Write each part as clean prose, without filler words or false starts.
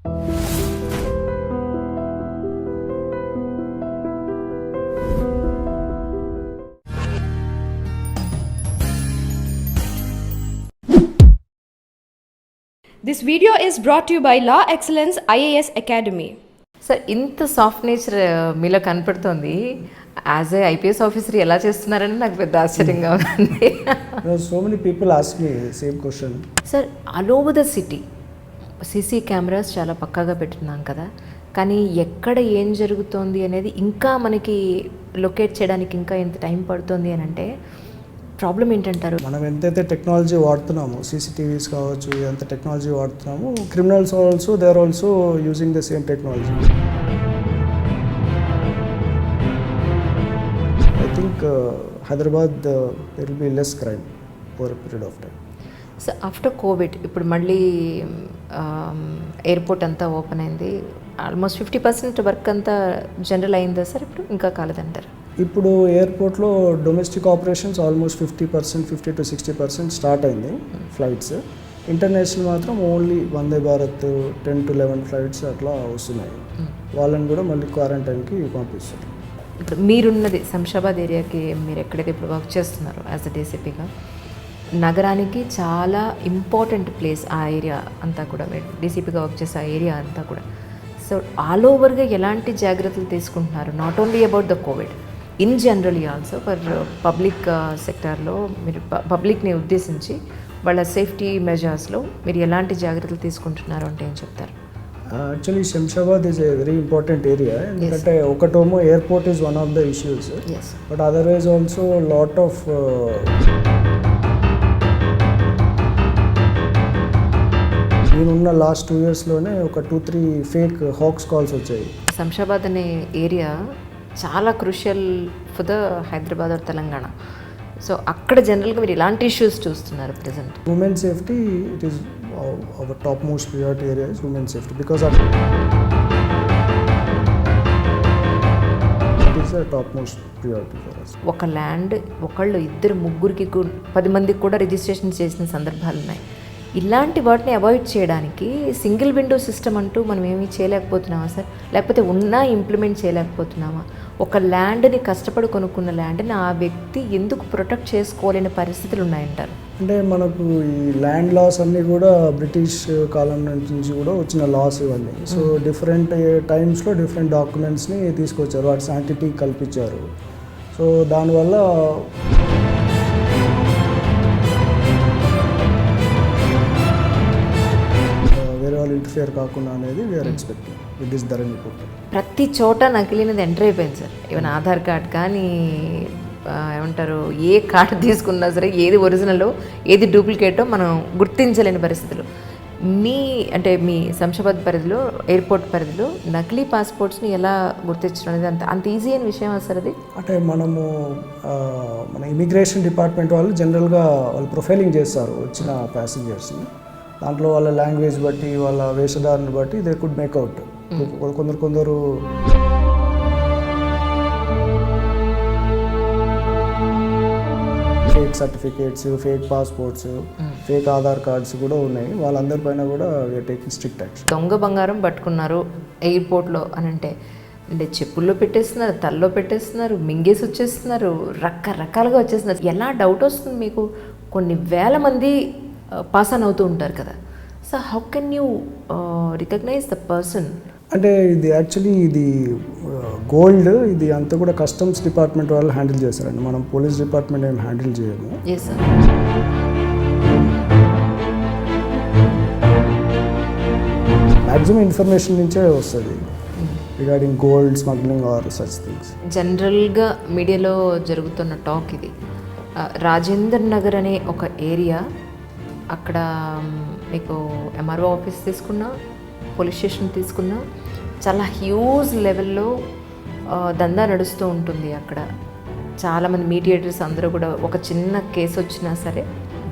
This video is brought to you by Law Excellence IAS Academy. Sir ఇంత soft nature మీలో కనపడుతుంది. As a IPS officer ఎలా చేస్తున్నారని నాకు పెద్ద ఆశ్చర్యంగా ఉంది. So many people ask me same question. Sir all over the city CC cameras చాలా పక్కాగా పెట్టున్నాం కదా, కానీ ఎక్కడ ఏం జరుగుతోంది అనేది ఇంకా మనకి లొకేట్ చేయడానికి ఇంకా ఎంత టైం పడుతుంది అని అంటే ప్రాబ్లం ఏంటంటారు? మనం ఎంతైతే టెక్నాలజీ వాడుతున్నామో, సీసీటీవీస్ కావచ్చు, ఎంత టెక్నాలజీ వాడుతున్నామో, criminals also they are also using the same technology. I think Hyderabad there will be less crime for a period of time. So after Covid ఇప్పుడు మళ్ళీ ఎయిర్పోర్ట్ అంతా ఓపెన్ అయింది. ఆల్మోస్ట్ 50% వర్క్ అంతా general అయిందా sir? ఇప్పుడు ఇంకా కాలేదంటారు? ఇప్పుడు ఎయిర్పోర్ట్లో domestic operations almost 50% 50 to 60% start అయింది ఫ్లైట్స్. ఇంటర్నేషనల్ మాత్రం only Vande Bharat 10 to 11 flights అట్లా వస్తున్నాయి. వాళ్ళని కూడా మళ్ళీ క్వారంటైన్కి పంపిస్తారు. ఇప్పుడు మీరున్నది శంషాబాద్ ఏరియాకి, మీరు ఎక్కడైతే ఇప్పుడు వర్క్ చేస్తున్నారో యాజ్ అ డీసీపీగా, నగరానికి చాలా ఇంపార్టెంట్ ప్లేస్ ఆ ఏరియా అంతా కూడా. మీరు డీసీపీగా వర్క్ చేసే ఆ ఏరియా అంతా కూడా. సో ఆల్ ఓవర్గా ఎలాంటి జాగ్రత్తలు తీసుకుంటున్నారు? Not only about the Covid, in generally also for public సెక్టార్లో మీరు పబ్లిక్ని ఉద్దేశించి వాళ్ళ సేఫ్టీ మెజర్స్లో మీరు ఎలాంటి జాగ్రత్తలు తీసుకుంటున్నారు అంటే ఏం చెప్తారు? Actually Shamshabad is a very important area. ఎందుకంటే ఒకటేమో airport is one of the issues, but otherwise also lot of నేనున్న లాస్ట్ 2 yearsలోనే ఒక 2-3 ఫేక్ హాక్స్ కాల్స్ వచ్చాయి. శంషాబాద్ అనే ఏరియా చాలా crucial for the Hyderabad or Telangana. So అక్కడ జనరల్గా మీరు ఇలాంటి ఇష్యూస్ చూస్తున్నారు present? Women safety it is our top most priority area is women safety because of it is top most priority for us. ఒక ల్యాండ్ ఒకళ్ళు ఇద్దరు ముగ్గురికి 10 మందికి కూడా రిజిస్ట్రేషన్ చేసిన సందర్భాలు ఉన్నాయి. ఇలాంటి వాటిని అవాయిడ్ చేయడానికి సింగిల్ విండో సిస్టమ్ అంటూ మనం ఏమీ చేయలేకపోతున్నామా సార్? లేకపోతే ఉన్నా ఇంప్లిమెంట్ చేయలేకపోతున్నామా? ఒక ల్యాండ్ని కష్టపడి కొనుక్కున్న ల్యాండ్ని ఆ వ్యక్తి ఎందుకు ప్రొటెక్ట్ చేసుకోలేని పరిస్థితులు ఉన్నాయంటారు? అంటే మనకు ఈ ల్యాండ్ లాస్ అన్నీ కూడా బ్రిటిష్ కాలం నుంచి కూడా వచ్చిన లాస్ ఇవన్నీ. సో డిఫరెంట్ టైమ్స్లో డిఫరెంట్ డాక్యుమెంట్స్ని తీసుకొచ్చారు, వాటి శాంటిటీ కల్పించారు. సో దానివల్ల వేరే వాళ్ళు ఇంటర్ఫియర్ కాకుండా అనేది we are expecting with this Dharani portal. ప్రతి చోట నకిలీనది ఎంటర్ అయిపోయింది సార్. ఈవెన్ ఆధార్ కార్డ్ కానీ ఏమంటారు, ఏ కార్డు తీసుకున్నా సరే ఏది ఒరిజినలో ఏది డూప్లికేటో మనం గుర్తించలేని పరిస్థితులు. మీ శంషాబాద్ పరిధిలో, ఎయిర్పోర్ట్ పరిధిలో నకిలీ పాస్పోర్ట్స్ని ఎలా గుర్తించడం అనేది అంత ఈజీ అయిన విషయం సార్ అది? అంటే మన ఇమిగ్రేషన్ డిపార్ట్మెంట్ వాళ్ళు జనరల్గా వాళ్ళు ప్రొఫైలింగ్ చేస్తారు వచ్చిన ప్యాసింజర్స్ని. దాంట్లో వాళ్ళ లాంగ్వేజ్ బట్టి, వాళ్ళ వేషధారణ బట్టి దే కుడ్ మేక్అవుట్. కొందరు fake certificates, fake passports, fake Aadhaar cards కూడా ఉన్నాయి. వాళ్ళందరిపైన కూడా వీఆర్ టేకింగ్ స్ట్రిక్ట్ యాక్షన్. దొంగ బంగారం పట్టుకున్నారు ఎయిర్పోర్ట్లో అని అంటే చెప్పుల్లో పెట్టేస్తున్నారు, తల్లో పెట్టేస్తున్నారు, మింగేసి వచ్చేస్తున్నారు, రకరకాలుగా వచ్చేస్తున్నారు. ఎలా డౌట్ వస్తుంది మీకు? కొన్ని వేల మంది పాస్ ఆన్ అవుతూ ఉంటారు కదా. So how can you recognise the person? అంటే ఇది యాక్చువల్లీ ఇది గోల్డ్ ఇది అంతా కూడా కస్టమ్స్ డిపార్ట్మెంట్ వాళ్ళు హ్యాండిల్ చేస్తారండి. మనం పోలీస్ డిపార్ట్మెంట్ ఏం హ్యాండిల్ చేయము. Yes sir. మ్యాక్సిమం ఇన్ఫర్మేషన్ నుంచే వస్తుంది regarding gold smuggling or such things. జనరల్గా మీడియాలో జరుగుతున్న టాక్ ఇది. రాజేందర్ నగర్ అనే ఒక ఏరియా, అక్కడ మీకు ఎంఆర్ఓ ఆఫీస్ తీసుకున్నా, పోలీస్ స్టేషన్ తీసుకున్నా చాలా హ్యూజ్ లెవెల్లో దందా నడుస్తూ ఉంటుంది. అక్కడ చాలామంది మీడియేటర్స్ అందరూ కూడా ఒక చిన్న కేసు వచ్చినా సరే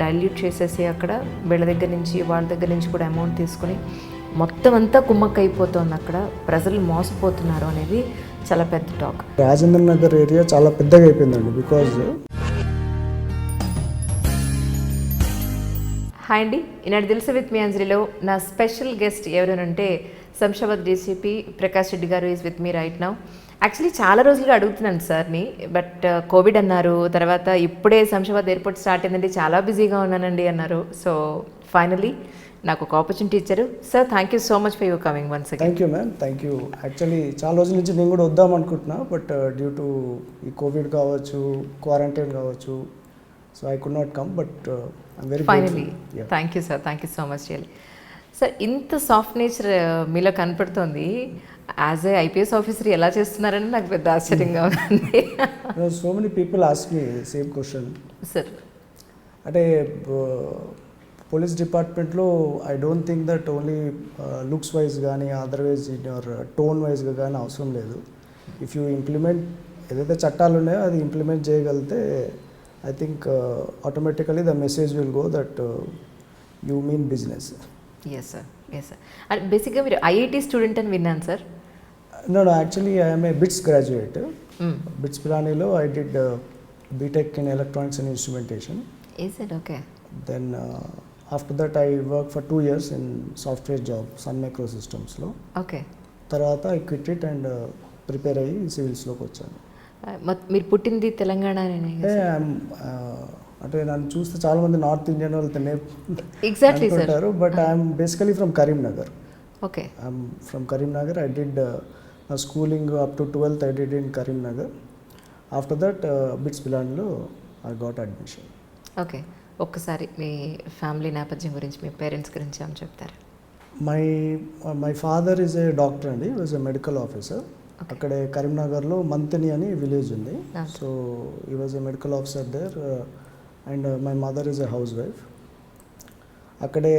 డైల్యూట్ చేసేసి అక్కడ వీళ్ళ దగ్గర నుంచి వాళ్ళ దగ్గర నుంచి కూడా అమౌంట్ తీసుకుని మొత్తం అంతా కుమ్మక్కైపోతుంది. అక్కడ ప్రజలు మోసపోతున్నారు అనేది చాలా పెద్ద టాక్. రాజేంద్ర నగర్ ఏరియా చాలా పెద్దగా అయిపోయిందండి. బికాజ్ హాయ్ అండి, ఈనాడు తెలుసు విత్ మీ అంజలిలో నా స్పెషల్ గెస్ట్ ఎవరనంటే శంషాబాద్ డీసీపీ ప్రకాష్ రెడ్డి గారు is with me right now. Actually చాలా రోజులుగా అడుగుతున్నాను సార్ని, బట్ కోవిడ్ అన్నారు, తర్వాత ఇప్పుడే శంషాబాద్ ఎయిర్పోర్ట్ స్టార్ట్ అయిందండి, చాలా బిజీగా ఉన్నానండి అన్నారు. సో ఫైనలీ నాకు ఒక ఆపర్చునిటీ ఇచ్చారు. Sir, thank you so much for your coming once again. Thank you ma'am, thank you. Actually చాలా రోజుల నుంచి నేను కూడా వద్దాం అనుకుంటున్నా, బట్ డ్యూ టు ఈ కోవిడ్ కావచ్చు, క్వారంటైన్ కావచ్చు, so I could not come, but I'm very finally thank you sir, thank you so much really. Sir, ఇంత సాఫ్ట్ నేచర్ మీలో కనపడుతోంది. యాజ్ ఏ ఐపీఎస్ ఆఫీసర్ ఎలా చేస్తున్నారని నాకు పెద్ద ఆశ్చర్యంగా ఉంది. So many people ask me same question sir. అంటే పోలీస్ డిపార్ట్మెంట్లో I don't think that only looks wise కానీ అదర్వైజ్ ఇన్ యువర్ టోన్ వైజ్గా కానీ అవసరం లేదు. ఇఫ్ యూ ఇంప్లిమెంట్ ఏదైతే చట్టాలు ఉన్నాయో అది ఇంప్లిమెంట్ చేయగలిగితే I think automatically the message will go that you mean business. Yes sir, yes sir. And బేసిక్గా మీరు ఐఐటి స్టూడెంట్ అని విన్నాను sir. No, actually I am a BITS graduate. BITS Pilani-lo I did BTech in Electronics and Instrumentation. Is it okay? Then after that I worked for 2 years in software job, Sun Microsystems lo. Okay. Tarvata I quit it and prepare అయ్యి సివిల్స్లోకి వచ్చాను. మీరు పుట్టింది తెలంగాణనే? అంటే నన్ను చూస్తే చాలా మంది north Indian వాళ్ళు exactly sir, but I'm basically from Karimnagar. Okay. I'm from Karimnagar. I did schooling up to 12th I did in Karimnagar. After that BITS Pilani-lo I got admission. Okay, ఒక్కసారి మీ ఫ్యామిలీ నేపథ్యం గురించి, మీ parents గురించి ఏమని చెప్తారు? My father is a doctor అండి, he was a medical officer. అక్కడే కరీంనగర్లో మంతిని అని విలేజ్ ఉంది. So he was a medical officer there and my mother is a housewife. అక్కడే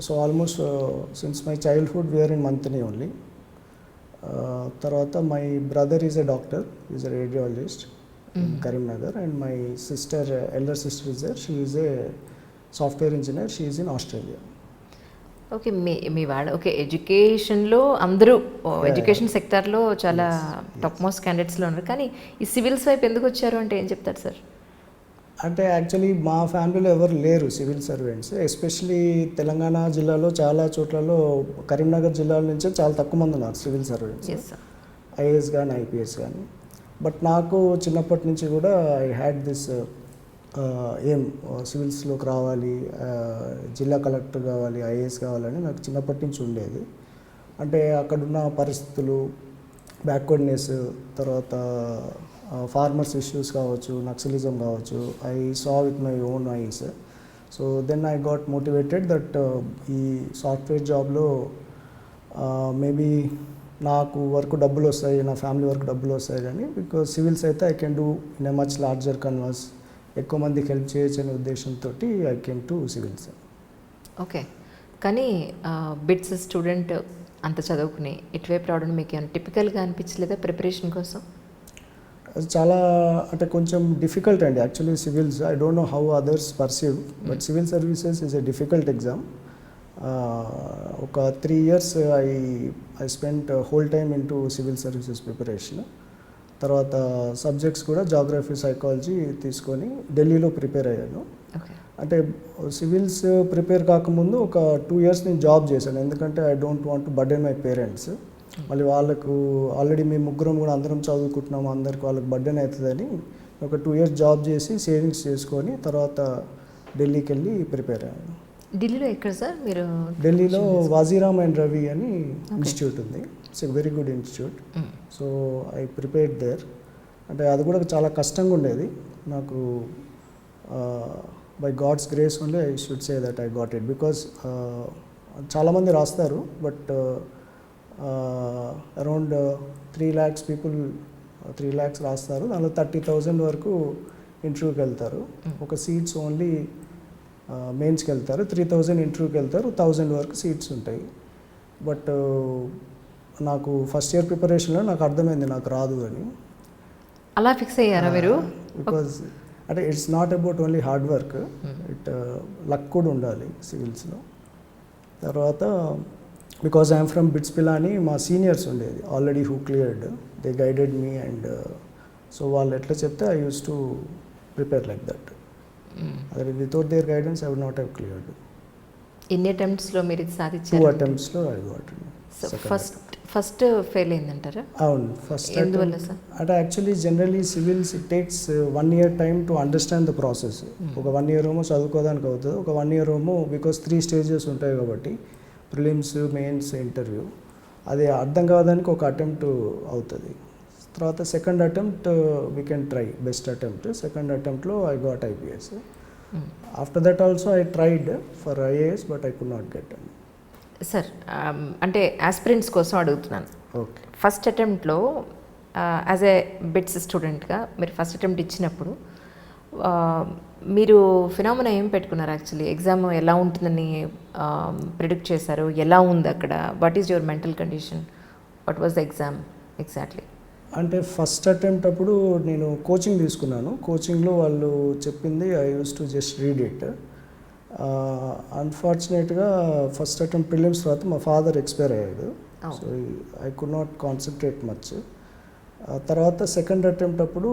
so almost since my childhood we're in Manthani only. తర్వాత my brother is a doctor, is a radiologist in Karimnagar, and my sister, elder sister is there, she is a software engineer, she is in Australia. Okay, మీ వాడు okay, ఎడ్యుకేషన్లో అందరూ education సెక్టార్లో చాలా top most క్యాండిడేట్స్లో ఉన్నారు, కానీ ఈ సివిల్స్ వైపు ఎందుకు వచ్చారు అంటే ఏం చెప్తారు సార్? అంటే యాక్చువల్లీ మా ఫ్యామిలీలో ఎవరు లేరు సివిల్ సర్వెంట్స్, ఎస్పెషలీ తెలంగాణ జిల్లాలో చాలా చోట్లలో, కరీంనగర్ జిల్లాల నుంచే చాలా తక్కువ మంది ఉన్నారు సివిల్ సర్వెంట్స్, ఐఏఎస్ కానీ ఐపీఎస్ కానీ. బట్ నాకు చిన్నప్పటి నుంచి కూడా ఐ హ్యాడ్ దిస్ ఏం సివిల్స్లోకి రావాలి, జిల్లా కలెక్టర్ కావాలి, ఐఏఎస్ కావాలని నాకు చిన్నప్పటి నుంచి ఉండేది. అంటే అక్కడున్న పరిస్థితులు, బ్యాక్వర్డ్నెస్, తర్వాత ఫార్మర్స్ ఇష్యూస్ కావచ్చు, నక్సలిజం కావచ్చు, I saw with my own eyes. So then I got motivated that ఈ సాఫ్ట్వేర్ జాబ్లో మేబీ నాకు వర్క్ డబ్బులు వస్తాయి, నా ఫ్యామిలీ వర్క్ డబ్బులు వస్తాయి, కానీ బికాజ్ సివిల్స్ అయితే I can do in a much larger canvas, ఎక్కువ మందికి హెల్ప్ చేయొచ్చు అనే ఉద్దేశంతో I can to civils. Okay, కానీ బిట్స్ స్టూడెంట్ అంత చదువుకుని ఇటువైపు రావడం మీకు ఏమైనా టిపికల్గా అనిపించలేదా ప్రిపరేషన్ కోసం? చాలా అంటే కొంచెం డిఫికల్ట్ అండి actually civils. I don't know how others perceive, but civil services is a difficult exam. ఒక 3 years I spent whole time in to civil services preparation. తర్వాత సబ్జెక్ట్స్ కూడా జాగ్రఫీ, సైకాలజీ తీసుకొని ఢిల్లీలో ప్రిపేర్ అయ్యాను. అంటే సివిల్స్ ప్రిపేర్ కాకముందు ఒక 2 years నేను జాబ్ చేశాను, ఎందుకంటే I don't want to burden my parents. మళ్ళీ వాళ్ళకు ఆల్రెడీ మేము ముగ్గురం కూడా అందరం చదువుకుంటున్నాము, అందరికి వాళ్ళకి బర్డెన్ అవుతుందని ఒక 2 years జాబ్ చేసి సేవింగ్స్ చేసుకొని తర్వాత ఢిల్లీకి వెళ్ళి ప్రిపేర్ అయ్యాను. ఢిల్లీలో ఎక్కడ సార్ మీరు? ఢిల్లీలో వాజీరామ్ అండ్ రవి అని ఇన్స్టిట్యూట్ ఉంది, it's a very good institute. So I prepared there. అంటే అది కూడా చాలా కష్టంగా ఉండేది నాకు. By god's grace only I should say that I got it, because చాలామంది రాస్తారు, but around 3 lakhs people 3 lakhs రాస్తారు, దానిలో 30,000 వరకు ఇంటర్వ్యూకి వెళ్తారు. ఒక సీట్స్ ఓన్లీ మెయిన్స్కి వెళ్తారు, 3,000 ఇంటర్వ్యూకి వెళ్తారు, 1,000 వరకు సీట్స్ ఉంటాయి. బట్ నాకు ఫస్ట్ ఇయర్ ప్రిపరేషన్లో నాకు అర్థమైంది నాకు రాదు అని. అలా ఫిక్స్ అయ్యారా మీరు? బికాజ్ అంటే it's not about only hard work, it luck కూడా ఉండాలి సివిల్స్లో. తర్వాత because I'm from BITS Pilani, మా సీనియర్స్ ఉండేది already who cleared, they guided me, and so వాళ్ళు ఎట్లా చెప్తే I used to prepare like that. అదే without their guidance I would not have cleared. ఎన్ని అటెంప్ట్స్లో మీరు ఇది 2 సాధించారు? అటెంప్ట్స్లో I got. So first fail అయిందంటారా? అవును, ఫస్ట్ ఎందువల్ల సార్? అంటే actually generally civils it takes 1 year time to understand the process. ఒక 1 year ఏమో చదువుకోవడానికి అవుతుంది, ఒక 1 year ఏమో బికాస్ 3 stages ఉంటాయి కాబట్టి ప్రిలిమ్స్, మెయిన్స్, ఇంటర్వ్యూ, అది అర్థం కావడానికి ఒక అటెంప్ట్ అవుతుంది. తర్వాత second attempt we can try, best attempt. Second అటెంప్ట్లో I got IPS. After that also I tried for IAS but I could not get. Sir అంటే ఆస్పిరెంట్స్ కోసం అడుగుతున్నాను. ఓకే. ఫస్ట్ అటెంప్ట్లో యాజ్ ఏ బిట్స్ స్టూడెంట్గా మీరు first attempt ఇచ్చినప్పుడు మీరు phenomena ఏం పెట్టుకున్నారు? యాక్చువల్లీ ఎగ్జామ్ ఎలా ఉంటుందని ప్రిడిక్ట్ చేశారు? ఎలా ఉంది అక్కడ? What is your mental condition? What was the exam exactly? అంటే ఫస్ట్ అటెంప్ట్ అప్పుడు నేను కోచింగ్ తీసుకున్నాను. కోచింగ్లో వాళ్ళు చెప్పింది I used to just read it. అన్ఫార్చునేట్గా ఫస్ట్ అటెంప్ట్ ప్రిలిమ్స్ తర్వాత మా ఫాదర్ ఎక్స్పైర్ అయ్యాడు. So I could not concentrate much. తర్వాత సెకండ్ అటెంప్ట్ అప్పుడు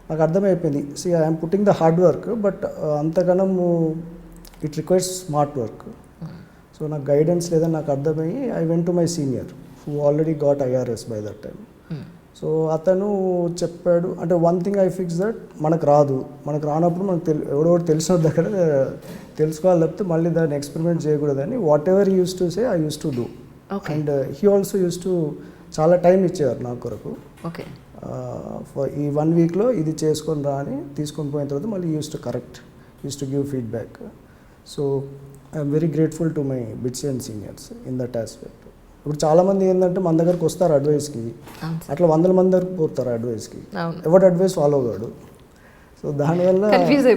నాకు అర్థమైపోయింది, see I'm putting the hard work but అంతగానము it requires smart work. So నాకు గైడెన్స్ లేదని నాకు అర్థమయ్యి I went to my senior who already got IRS by that time. So అతను చెప్పాడు, అంటే one thing I fix that మనకు రానప్పుడు మనకు ఎవడో తెలిసిన దగ్గర తెలుసుకోవాలి తప్పితే మళ్ళీ దాన్ని ఎక్స్పెరిమెంట్ చేయకూడదని what ever use to say I used to do. And he also use to చాలా టైం ఇచ్చేవారు నా కొరకు. ఓకే. ఈ 1 weekలో ఇది చేసుకొని రా అని తీసుకొని పోయిన తర్వాత మళ్ళీ use to correct, use to give feedback. So I'm very grateful to my bits and seniors in that aspect. ఇప్పుడు చాలామంది ఏంటంటే మన దగ్గరకు వస్తారు అడ్వైస్కి, అట్లా 100 మంది దగ్గరకు పోతారు అడ్వైస్కి, ఎవరి అడ్వైస్ ఫాలో కాడు. సో దానివల్ల కన్ఫ్యూజ్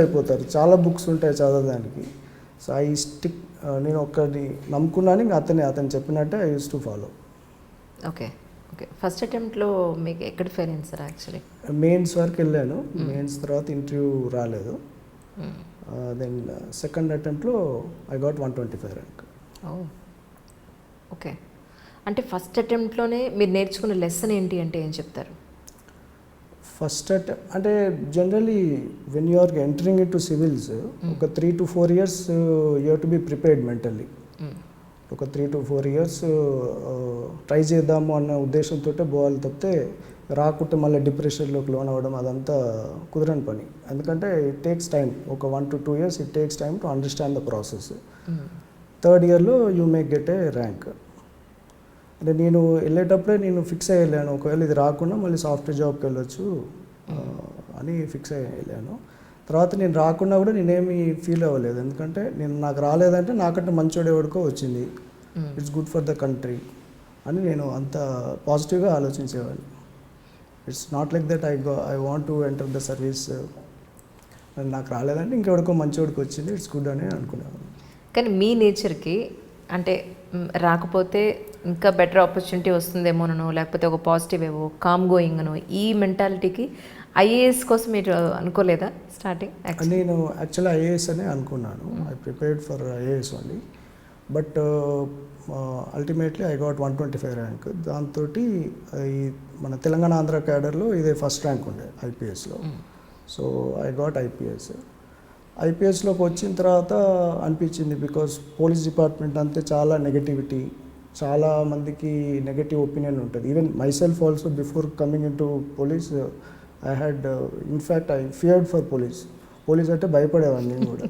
అయిపోతారు. చాలా బుక్స్ ఉంటాయి చదవడానికి. సో ఐ స్టిక్, నేను ఒక్కటి నమ్ముకున్నాను, అతను చెప్పినట్టే I used to follow. Okay. Okay. First అటెంప్ట్లో మీకు ఎక్కడ ఫెయిల్ అయింది సార్? యాక్చువల్లీ మెయిన్స్ వరకు వెళ్ళాను. మెయిన్స్ తర్వాత ఇంటర్వ్యూ రాలేదు. దెన్ సెకండ్ అటెంప్ట్లో ఐ గాట్ 125 ర్యాంక్. ఓకే. అంటే ఫస్ట్ అటెంప్ట్లోనే మీరు నేర్చుకున్న లెసన్ ఏంటి అంటే ఏం చెప్తారు? ఫస్ట్ అంటే generally when you are entering in to civils ఒక 3 to 4 years you have to be prepared mentally. ఒక 3 to 4 years ట్రై చేద్దాము అన్న ఉద్దేశంతో పోవాలి తప్పితే రాకుంటే మళ్ళీ డిప్రెషన్లోకి లోన్ అవ్వడం అదంతా కుదరని పని. ఎందుకంటే ఇట్ టేక్స్ టైం. ఒక 1 to 2 years it takes time to understand the process. Third ఇయర్లో you may get a rank. అంటే నేను వెళ్ళేటప్పుడే నేను ఫిక్స్ అయ్యి వెళ్ళాను, ఒకవేళ ఇది రాకుండా మళ్ళీ సాఫ్ట్వేర్ జాబ్కి వెళ్ళొచ్చు అని ఫిక్స్ అయ్యి వెళ్ళాను. తర్వాత నేను రాకుండా కూడా నేనేమి ఫీల్ అవ్వలేదు, ఎందుకంటే నాకు రాలేదంటే నాకంటే మంచోడు ఎవరికో వచ్చింది, it's good for the country అని నేను అంత పాజిటివ్గా ఆలోచించేవాడిని. It's not like that I want to enter the service, నాకు రాలేదంటే ఇంకెవరికో మంచోడికి వచ్చింది, ఇట్స్ గుడ్ అని అనుకునేవాడిని. కానీ మీ నేచర్కి అంటే రాకపోతే ఇంకా బెటర్ ఆపర్చునిటీ వస్తుందేమోనో, లేకపోతే ఒక పాజిటివ్ ఏవో కామ్ గోయింగ్ అనో, ఈ మెంటాలిటీకి IAS కోసం మీరు అనుకోలేదా స్టార్టింగ్? నేను యాక్చువల్లీ IAS అనే అనుకున్నాను. I prepared for IAS only, but ultimately I got 125 rank. దాంతో ఈ మన తెలంగాణ ఆంధ్ర క్యాడర్లో ఇదే ఫస్ట్ ర్యాంక్ ఉండే IPSలో. సో ఐ గాట్ IPSలోకి వచ్చిన తర్వాత అనిపించింది, బికాస్ పోలీస్ డిపార్ట్మెంట్ అంతే చాలా నెగటివిటీ, చాలా మందికి నెగటివ్ ఒపీనియన్ ఉంటుంది. Even my self also before coming in to police I had in fact I feared for police అంటే భయపడేవాడిని నేను కూడా.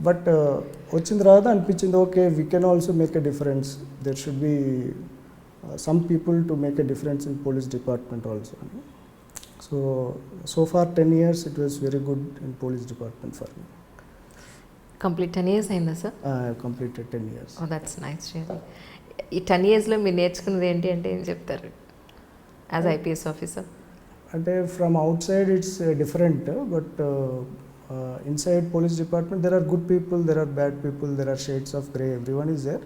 బట్ వచ్చిన తర్వాత అనిపించింది, okay we can also make a difference, there should be some people to make a difference in police department also అని. So far 10 years it was very good in police department for me. Complete 10 years అయిందా సార్? I have completed 10 years. Oh that's nice. ఈ 10 yearsలో మీరు నేర్చుకున్నది ఏంటి అంటే ఏం చెప్తారు యాజ్ IPS ఆఫీసర్? అంటే from outside it's different, but inside police department there are good people, there are bad people, there are shades of grey, everyone is there.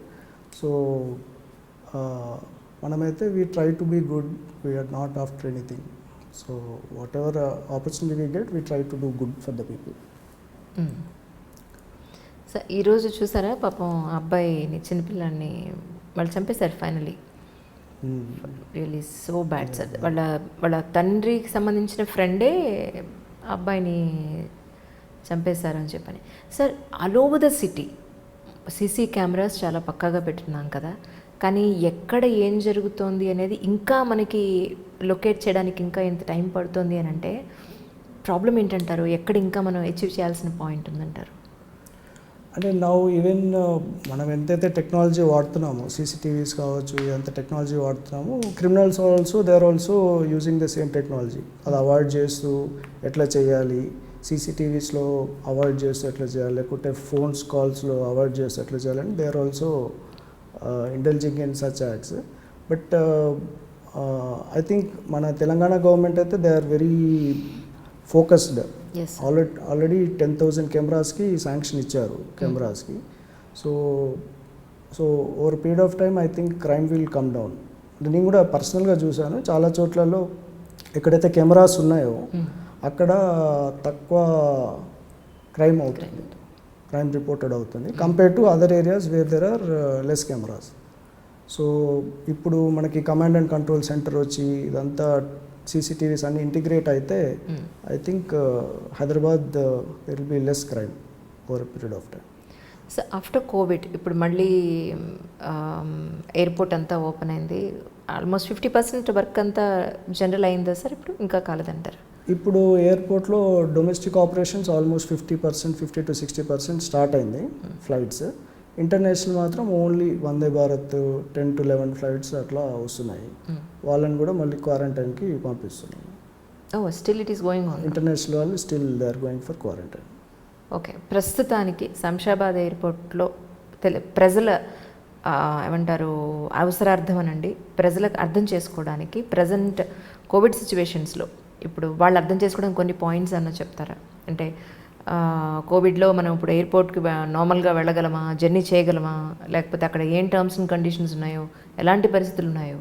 So మనమైతే we try to be good, we are not after anything. So whatever opportunity we get, we try to do good for the people. So ఈరోజు చూసారా పాపం అబ్బాయిని చిన్నపిల్లాన్ని వాళ్ళు చంపేశారు finally. Really so bad sir. వాళ్ళ తండ్రికి సంబంధించిన ఫ్రెండే అబ్బాయిని చంపేశారని చెప్పని. Sir, all over the city CC cameras చాలా పక్కాగా పెట్టున్నాం కదా, కానీ ఎక్కడ ఏం జరుగుతోంది అనేది ఇంకా మనకి లొకేట్ చేయడానికి ఇంకా ఎంత టైం పడుతుంది అని అంటే ప్రాబ్లం ఏంటంటారు? ఎక్కడ ఇంకా మనం అచీవ్ చేయాల్సిన పాయింట్ ఉందంటారు? అంటే నౌ ఈవెన్ మనం ఎంతైతే టెక్నాలజీ వాడుతున్నామో, సీసీటీవీస్ కావచ్చు, ఎంత టెక్నాలజీ వాడుతున్నామో, criminals also they are also using the same technology. అది అవాయిడ్ చేస్తూ ఎట్లా చేయాలి, సీసీటీవీస్లో అవాయిడ్ చేస్తూ ఎట్లా చేయాలి, లేకుంటే ఫోన్స్ కాల్స్లో అవాయిడ్ చేస్తూ ఎట్లా చేయాలని they are also intelligent in such acts. But I think మన తెలంగాణ గవర్నమెంట్ అయితే they are very focused. Already 10,000 కెమెరాస్కి శాంక్షన్ ఇచ్చారు కెమెరాస్కి. So over period of time I think crime will come down. నేను కూడా పర్సనల్గా చూశాను, చాలా చోట్లలో ఎక్కడైతే కెమెరాస్ ఉన్నాయో అక్కడ తక్కువ క్రైమ్ అవుతుంది, క్రైమ్ రిపోర్టెడ్ అవుతుంది compare to other areas where there are less cameras. So ఇప్పుడు మనకి కమాండ్ అండ్ కంట్రోల్ సెంటర్ వచ్చి ఇదంతా సీసీటీవీస్ అన్ని ఇంటిగ్రేట్ అయితే I think Hyderabad there will be less crime over period of time. So after Covid ఇప్పుడు మళ్ళీ airport అంతా open అయింది, ఆల్మోస్ట్ 50% వర్క్ అంతా జనరల్ అయిందా సార్? ఇప్పుడు ఇంకా కాలేదంటారు? ఇప్పుడు ఎయిర్పోర్ట్లో domestic operations almost 50%, 50 to 60% start అయింది ఫ్లైట్స్. ఇంటర్నేషనల్ మాత్రం only Vande Bharat 10 to 11 flights అట్లా వస్తున్నాయి. వాళ్ళని కూడా మళ్ళీ క్వారంటైన్కి పంపిస్తున్నాం. Still it is going on. International వాళ్ళు still they are going for quarantine. Okay, ప్రస్తుతానికి శంషాబాద్ ఎయిర్పోర్ట్లో ప్రజల ఏమంటారు అవసరార్థం అనండి, ప్రజలకు అర్థం చేసుకోవడానికి ప్రజెంట్ కోవిడ్ సిచ్యువేషన్స్లో ఇప్పుడు వాళ్ళు అర్థం చేసుకోవడానికి కొన్ని పాయింట్స్ అన్న చెప్తారా? అంటే కోవిడ్లో మనం ఇప్పుడు ఎయిర్పోర్ట్కి నార్మల్గా వెళ్ళగలమా, జర్నీ చేయగలమా, లేకపోతే అక్కడ ఏం టర్మ్స్ అండ్ కండిషన్స్ ఉన్నాయో, ఎలాంటి పరిస్థితులు ఉన్నాయో,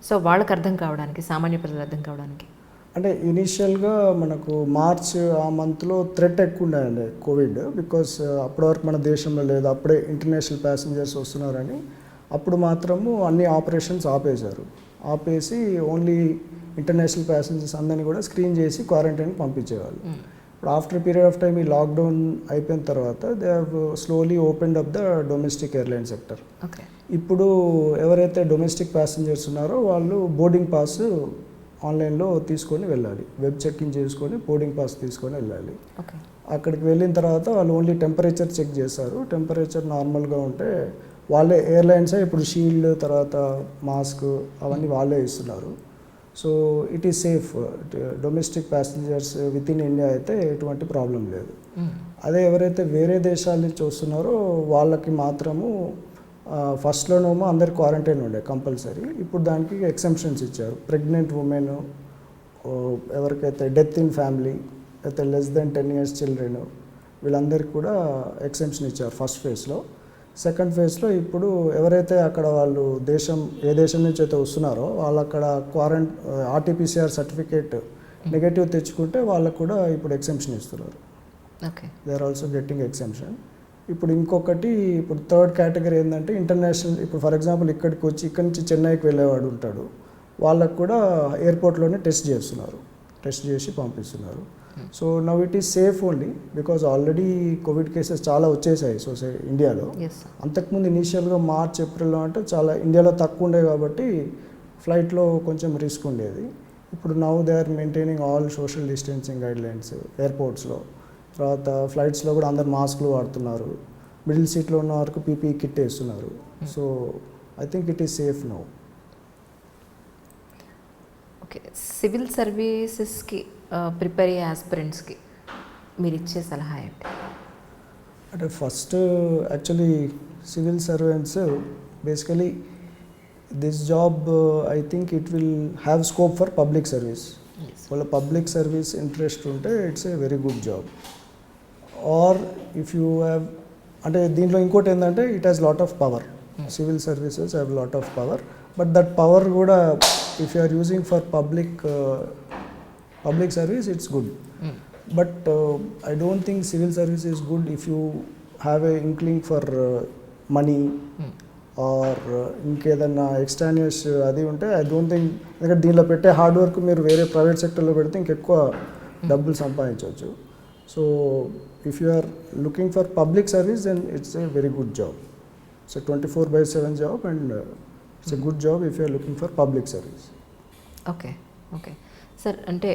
సో వాళ్ళకి అర్థం కావడానికి, సామాన్య ప్రజలు అర్థం కావడానికి. అంటే ఇనీషియల్గా మనకు మార్చ్ ఆ మంత్లో థ్రెట్ ఎక్కువ ఉండాలండి కోవిడ్, బికాస్ అప్పటి వరకు మన దేశంలో లేదు, అప్పుడే ఇంటర్నేషనల్ ప్యాసింజర్స్ వస్తున్నారని అప్పుడు మాత్రము అన్ని ఆపరేషన్స్ ఆపేశారు. ఆపేసి ఓన్లీ ఇంటర్నేషనల్ ప్యాసింజర్స్ అందరినీ కూడా స్క్రీన్ చేసి క్వారంటైన్కి పంపించేవాళ్ళు. ఇప్పుడు ఆఫ్టర్ పీరియడ్ ఆఫ్ టైమ్ ఈ లాక్డౌన్ అయిపోయిన తర్వాత they have slowly opened up the domestic airline sector. ఇప్పుడు ఎవరైతే డొమెస్టిక్ ప్యాసింజర్స్ ఉన్నారో వాళ్ళు బోర్డింగ్ పాస్ ఆన్లైన్లో తీసుకొని వెళ్ళాలి, వెబ్ చెక్ఇన్ చేసుకొని బోర్డింగ్ పాస్ తీసుకొని వెళ్ళాలి. అక్కడికి వెళ్ళిన తర్వాత వాళ్ళు ఓన్లీ టెంపరేచర్ చెక్ చేస్తారు, టెంపరేచర్ నార్మల్గా ఉంటే వాళ్ళే ఎయిర్లైన్సే ఇప్పుడు షీల్డ్ తర్వాత మాస్క్ అవన్నీ వాళ్ళే ఇస్తున్నారు. So it is safe. Domestic passengers with in India అయితే ఎటువంటి ప్రాబ్లం లేదు. అదే ఎవరైతే వేరే దేశాల నుంచి వస్తున్నారో వాళ్ళకి మాత్రము ఫస్ట్లోనేమో అందరు క్వారంటైన్ ఉండే కంపల్సరీ, ఇప్పుడు దానికి ఎక్సెంప్షన్స్ ఇచ్చారు. ప్రెగ్నెంట్ ఉమెన్, ఎవరికైతే డెత్ ఇన్ ఫ్యామిలీ, అయితే లెస్ దెన్ 10 years చిల్డ్రన్, వీళ్ళందరికీ కూడా ఎక్సెంప్షన్ ఇచ్చారు ఫస్ట్ ఫేజ్లో. సెకండ్ ఫేజ్లో ఇప్పుడు ఎవరైతే అక్కడ వాళ్ళు ఏ దేశం నుంచి అయితే వస్తున్నారో వాళ్ళు అక్కడ ఆర్టీపీసీఆర్ సర్టిఫికేట్ నెగటివ్ తెచ్చుకుంటే వాళ్ళకు కూడా ఇప్పుడు ఎక్సెంప్షన్ ఇస్తున్నారు. They are also getting exemption. ఇప్పుడు ఇంకొకటి, ఇప్పుడు థర్డ్ కేటగిరీ ఏంటంటే ఇంటర్నేషనల్. ఇప్పుడు ఫర్ ఎగ్జాంపుల్ ఇక్కడి నుంచి చెన్నైకి వెళ్ళేవాడు ఉంటాడు, వాళ్ళకు కూడా ఎయిర్పోర్ట్లోనే టెస్ట్ చేస్తున్నారు, టెస్ట్ చేసి పంపిస్తున్నారు. So now it is safe only because already Covid cases చాలా వచ్చేసాయి ఇండియాలో. అంతకుముందు ఇనీషియల్గా మార్చ్ ఏప్రిల్లో అంటే చాలా ఇండియాలో తక్కువ ఉండే కాబట్టి ఫ్లైట్లో కొంచెం రిస్క్ ఉండేది. ఇప్పుడు now they are maintaining all social distancing guidelines ఎయిర్పోర్ట్స్లో. తర్వాత ఫ్లైట్స్లో కూడా అందరు మాస్క్లు వాడుతున్నారు, మిడిల్ సీట్లో ఉన్న వరకు పీపీ కిట్ వేస్తున్నారు. So I think it is safe now. Okay, civil సర్వీసెస్కి ప్రిపేర్ అయ్యే ఆస్పిరెంట్స్కి మీరు ఇచ్చే సలహా ఏంటి? అంటే first actually civil servants basically this job I think it will have scope for public service. వాళ్ళ పబ్లిక్ సర్వీస్ ఇంట్రెస్ట్ ఉంటే it's a very good job. Or if you have, అంటే దీంట్లో ఇంకోటి ఏంటంటే it has lot of power. Civil services have lot of power, but that power కూడా if you are using for public service it's good. But I don't think civil service is good if you have a inkling for money or ఇంకేదన్నా extraneous అది ఉంటే I don't think. ఎందుకంటే దీనిలో పెట్టే hard work మీరు వేరే private సెక్టర్లో పెడితే ఇంకెక్కువ డబ్బులు సంపాదించవచ్చు. So if you are looking for public service, then it's a very good job. It's a 24/7 job, and it's a good job if you are looking for public service. Okay okay sir, అంటే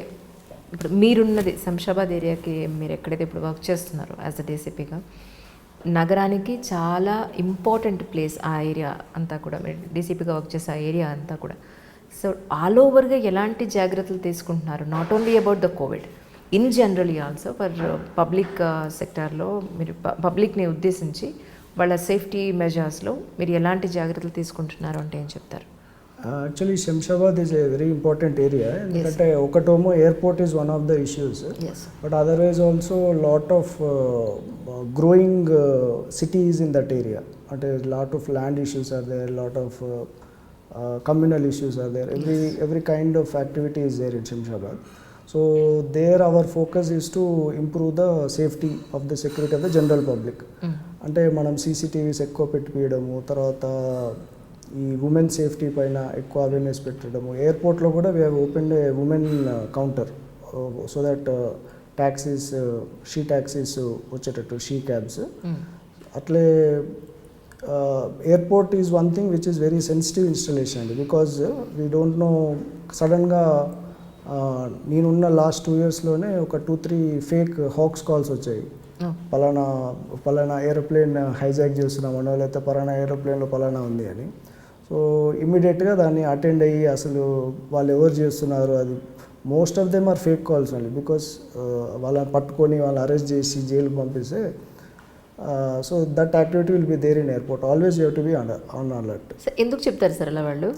ఇప్పుడు మీరున్నది శంషాబాద్ ఏరియాకి, మీరు ఎక్కడైతే ఇప్పుడు work చేస్తున్నారో as a డీసీపీగా, నగరానికి చాలా important place ఆ ఏరియా అంతా కూడా. మీరు డీసీపీగా వర్క్ చేసే ఆ ఏరియా అంతా కూడా. సో ఆల్ ఓవర్గా ఎలాంటి జాగ్రత్తలు తీసుకుంటున్నారు? Not only about the Covid, in generally also for public సెక్టార్లో మీరు పబ్లిక్ని ఉద్దేశించి వాళ్ళ సేఫ్టీ మెజర్స్లో మీరు ఎలాంటి జాగ్రత్తలు తీసుకుంటున్నారు అంటే ఏం చెప్తారు? Actually, Shamshabad is a very important area. ఎందుకంటే ఒకటేమో airport is one of the issues, but otherwise also lot of growing cities in that area. అంటే lot of land issues are there, lot of communal issues are there. Every kind of activity is there in Shamshabad. So there our focus is to improve the safety of the security of the general public. అంటే మనం CCTVs ఎక్కువ పెట్టియడము, తర్వాత ఈ women safety పైన ఎక్కువ awareness పెట్టడము. ఎయిర్పోర్ట్లో కూడా we have opened A women counter so that taxis, she taxis వచ్చేటట్టు, షీ క్యాబ్స్. అట్లే airport is one thing which is very sensitive installation అండి, బికాజ్ వీ డోంట్ నో. సడన్గా నేనున్న లాస్ట్ 2 yearsలోనే ఒక 2-3 ఫేక్ హాక్స్ కాల్స్ వచ్చాయి. పలానా ఏరోప్లేన్ హైజాక్ చేస్తున్నామనో, లేకపోతే పలానా ఏరోప్లేన్లో పలానా ఉంది అని. సో ఇమ్మీడియట్గా దాన్ని అటెండ్ అయ్యి అసలు వాళ్ళు ఎవరు చేస్తున్నారు, అది most of them are fake calls అండి. బికాస్ వాళ్ళని పట్టుకొని వాళ్ళని అరెస్ట్ చేసి జైలుకి పంపిస్తే, so that activity will be there in airport. Always you have to be on alert. ఎందుకు చెప్తారు సార్ అలా? వాళ్ళు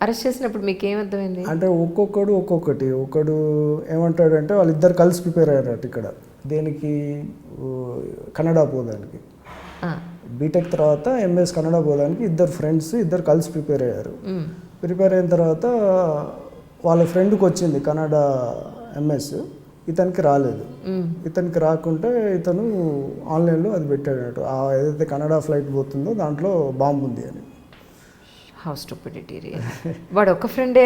అరెస్ట్ చేసినప్పుడు మీకు ఏమర్థమైంది అంటే ఒక్కొక్కటి ఒకడు ఏమంటాడంటే వాళ్ళిద్దరు కలిసి ప్రిపేర్ అయ్యారట ఇక్కడ. దేనికి? కన్నడ పోదానికి. బీటెక్ తర్వాత MS కన్నడ పోదానికి ఇద్దరు ఫ్రెండ్స్ కలిసి ప్రిపేర్ అయ్యారు. ప్రిపేర్ అయిన తర్వాత వాళ్ళ ఫ్రెండ్కి వచ్చింది కన్నడ MS, ఇతనికి రాలేదు. ఇతనికి రాకుంటే ఇతను ఆన్లైన్లో అది పెట్టాడట, ఏదైతే కన్నడ ఫ్లైట్ పోతుందో దాంట్లో బాంబు ఉంది అని. How stupidity. వాడు ఒక ఫ్రెండే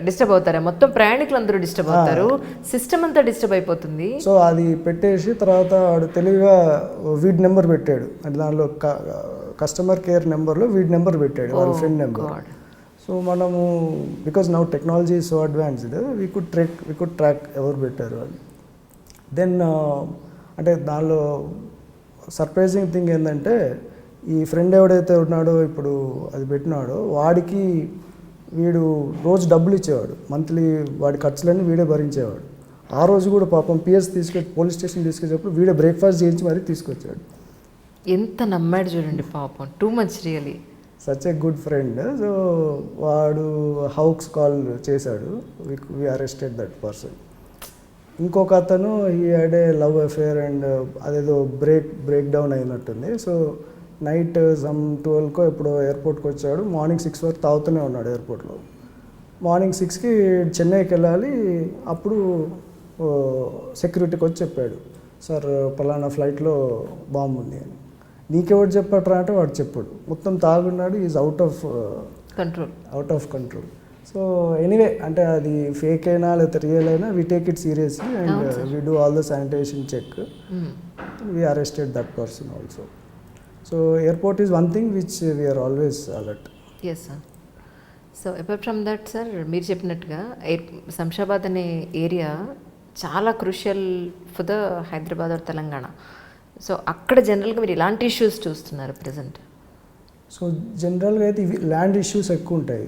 డిస్టర్బ్ అవుతారా? మొత్తం ప్రయాణికులు అందరూ డిస్టర్బ్ అవుతారు, సిస్టమ్ అంతా డిస్టర్బ్ అయిపోతుంది. సో అది పెట్టేసి తర్వాత వాడు తెలివిగా వీడ్ నెంబర్ పెట్టాడు. అంటే దానిలో కస్టమర్ కేర్ నెంబర్లో వీడ్ నెంబర్ పెట్టాడు, వాళ్ళ ఫ్రెండ్ నెంబర్. సో మనము because now technology so advanced, we could track ఎవరు పెట్టారు అని. దెన్ అంటే దానిలో సర్ప్రైజింగ్ థింగ్ ఏంటంటే, ఈ ఫ్రెండ్ ఎవడైతే ఉన్నాడో ఇప్పుడు అది పెట్టినాడో వాడికి వీడు రోజు డబ్బులు ఇచ్చేవాడు, మంత్లీ వాడి ఖర్చులన్నీ వీడే భరించేవాడు. ఆ రోజు కూడా పాపం PS పోలీస్ స్టేషన్ తీసుకొచ్చేటప్పుడు వీడే బ్రేక్ఫాస్ట్ చేయించి మరీ తీసుకొచ్చాడు. ఎంత నమ్మాడు చూడండి పాపం, too much really. Such a good friend. So వాడు హౌక్స్ కాల్ చేశాడు, వి అరెస్టెడ్ దట్ పర్సన్. ఇంకొక అతను ఈ had a love affair and అదేదో బ్రేక్ డౌన్ అయినట్టుంది. సో నైట్ సమ్ 12కో ఎప్పుడో ఎయిర్పోర్ట్కి వచ్చాడు. మార్నింగ్ 6 వరకు తాగుతూనే ఉన్నాడు ఎయిర్పోర్ట్లో. మార్నింగ్ 6కి చెన్నైకి వెళ్ళాలి. అప్పుడు సెక్యూరిటీకి వచ్చి చెప్పాడు, సార్ పలానా ఫ్లైట్లో బాంబు ఉంది అని. నీకెవరు చెప్పట్రా అంటే వాడు చెప్పాడు. మొత్తం తాగున్నాడు, is out of control. So anyway, అంటే అది ఫేక్ అయినా లేకపోతే రియల్ అయినా we take it seriously and we do all the sanitation check. We arrested that person also. So airport is one thing which we're always alert. Yes sir. So apart from that sir, మీరు చెప్పినట్టుగా శంషాబాద్ అనే area చాలా crucial for the Hyderabad or Telangana. So అక్కడ జనరల్గా మీరు ఎలాంటి issues చూస్తున్నారు present? So జనరల్గా అయితే ఇవి ల్యాండ్ ఇష్యూస్ ఎక్కువ ఉంటాయి.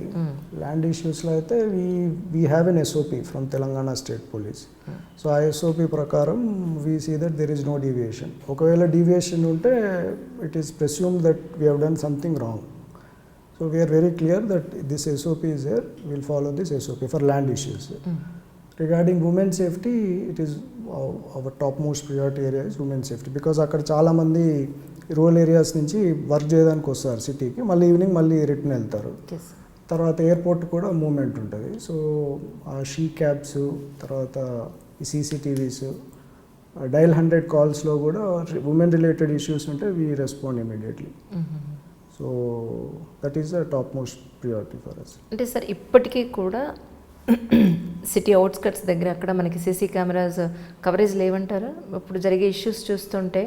ల్యాండ్ ఇష్యూస్లో అయితే we have an SOP from Telangana state police. So ఆ SOP ప్రకారం we see that there is no deviation. ఒకవేళ డీవియేషన్ ఉంటే it is presume that we have done something wrong. So we are very clear that this SOP is there, will follow this SOP for land issues. Regarding women safety, it is our top most priority area is women safety. Because అక్కడ చాలామంది rural areas నుంచి work చేయడానికి వస్తారు సిటీకి, మళ్ళీ evening మళ్ళీ return వెళ్తారు. తర్వాత ఎయిర్పోర్ట్ కూడా మూమెంట్ ఉంటుంది. సో ఆ షీ క్యాబ్స్, తర్వాత ఈ CCTVs, డయల్ 100 కాల్స్లో కూడా ఉమెన్ రిలేటెడ్ ఇష్యూస్ ఉంటే we respond immediately. So that is the top most priority for us. అంటే సార్ ఇప్పటికీ కూడా సిటీ అవుట్స్కట్స్ దగ్గర అక్కడ మనకి సీసీ కెమెరాస్ కవరేజ్ లేవంటారా ఇప్పుడు జరిగే ఇష్యూస్ చూస్తుంటే?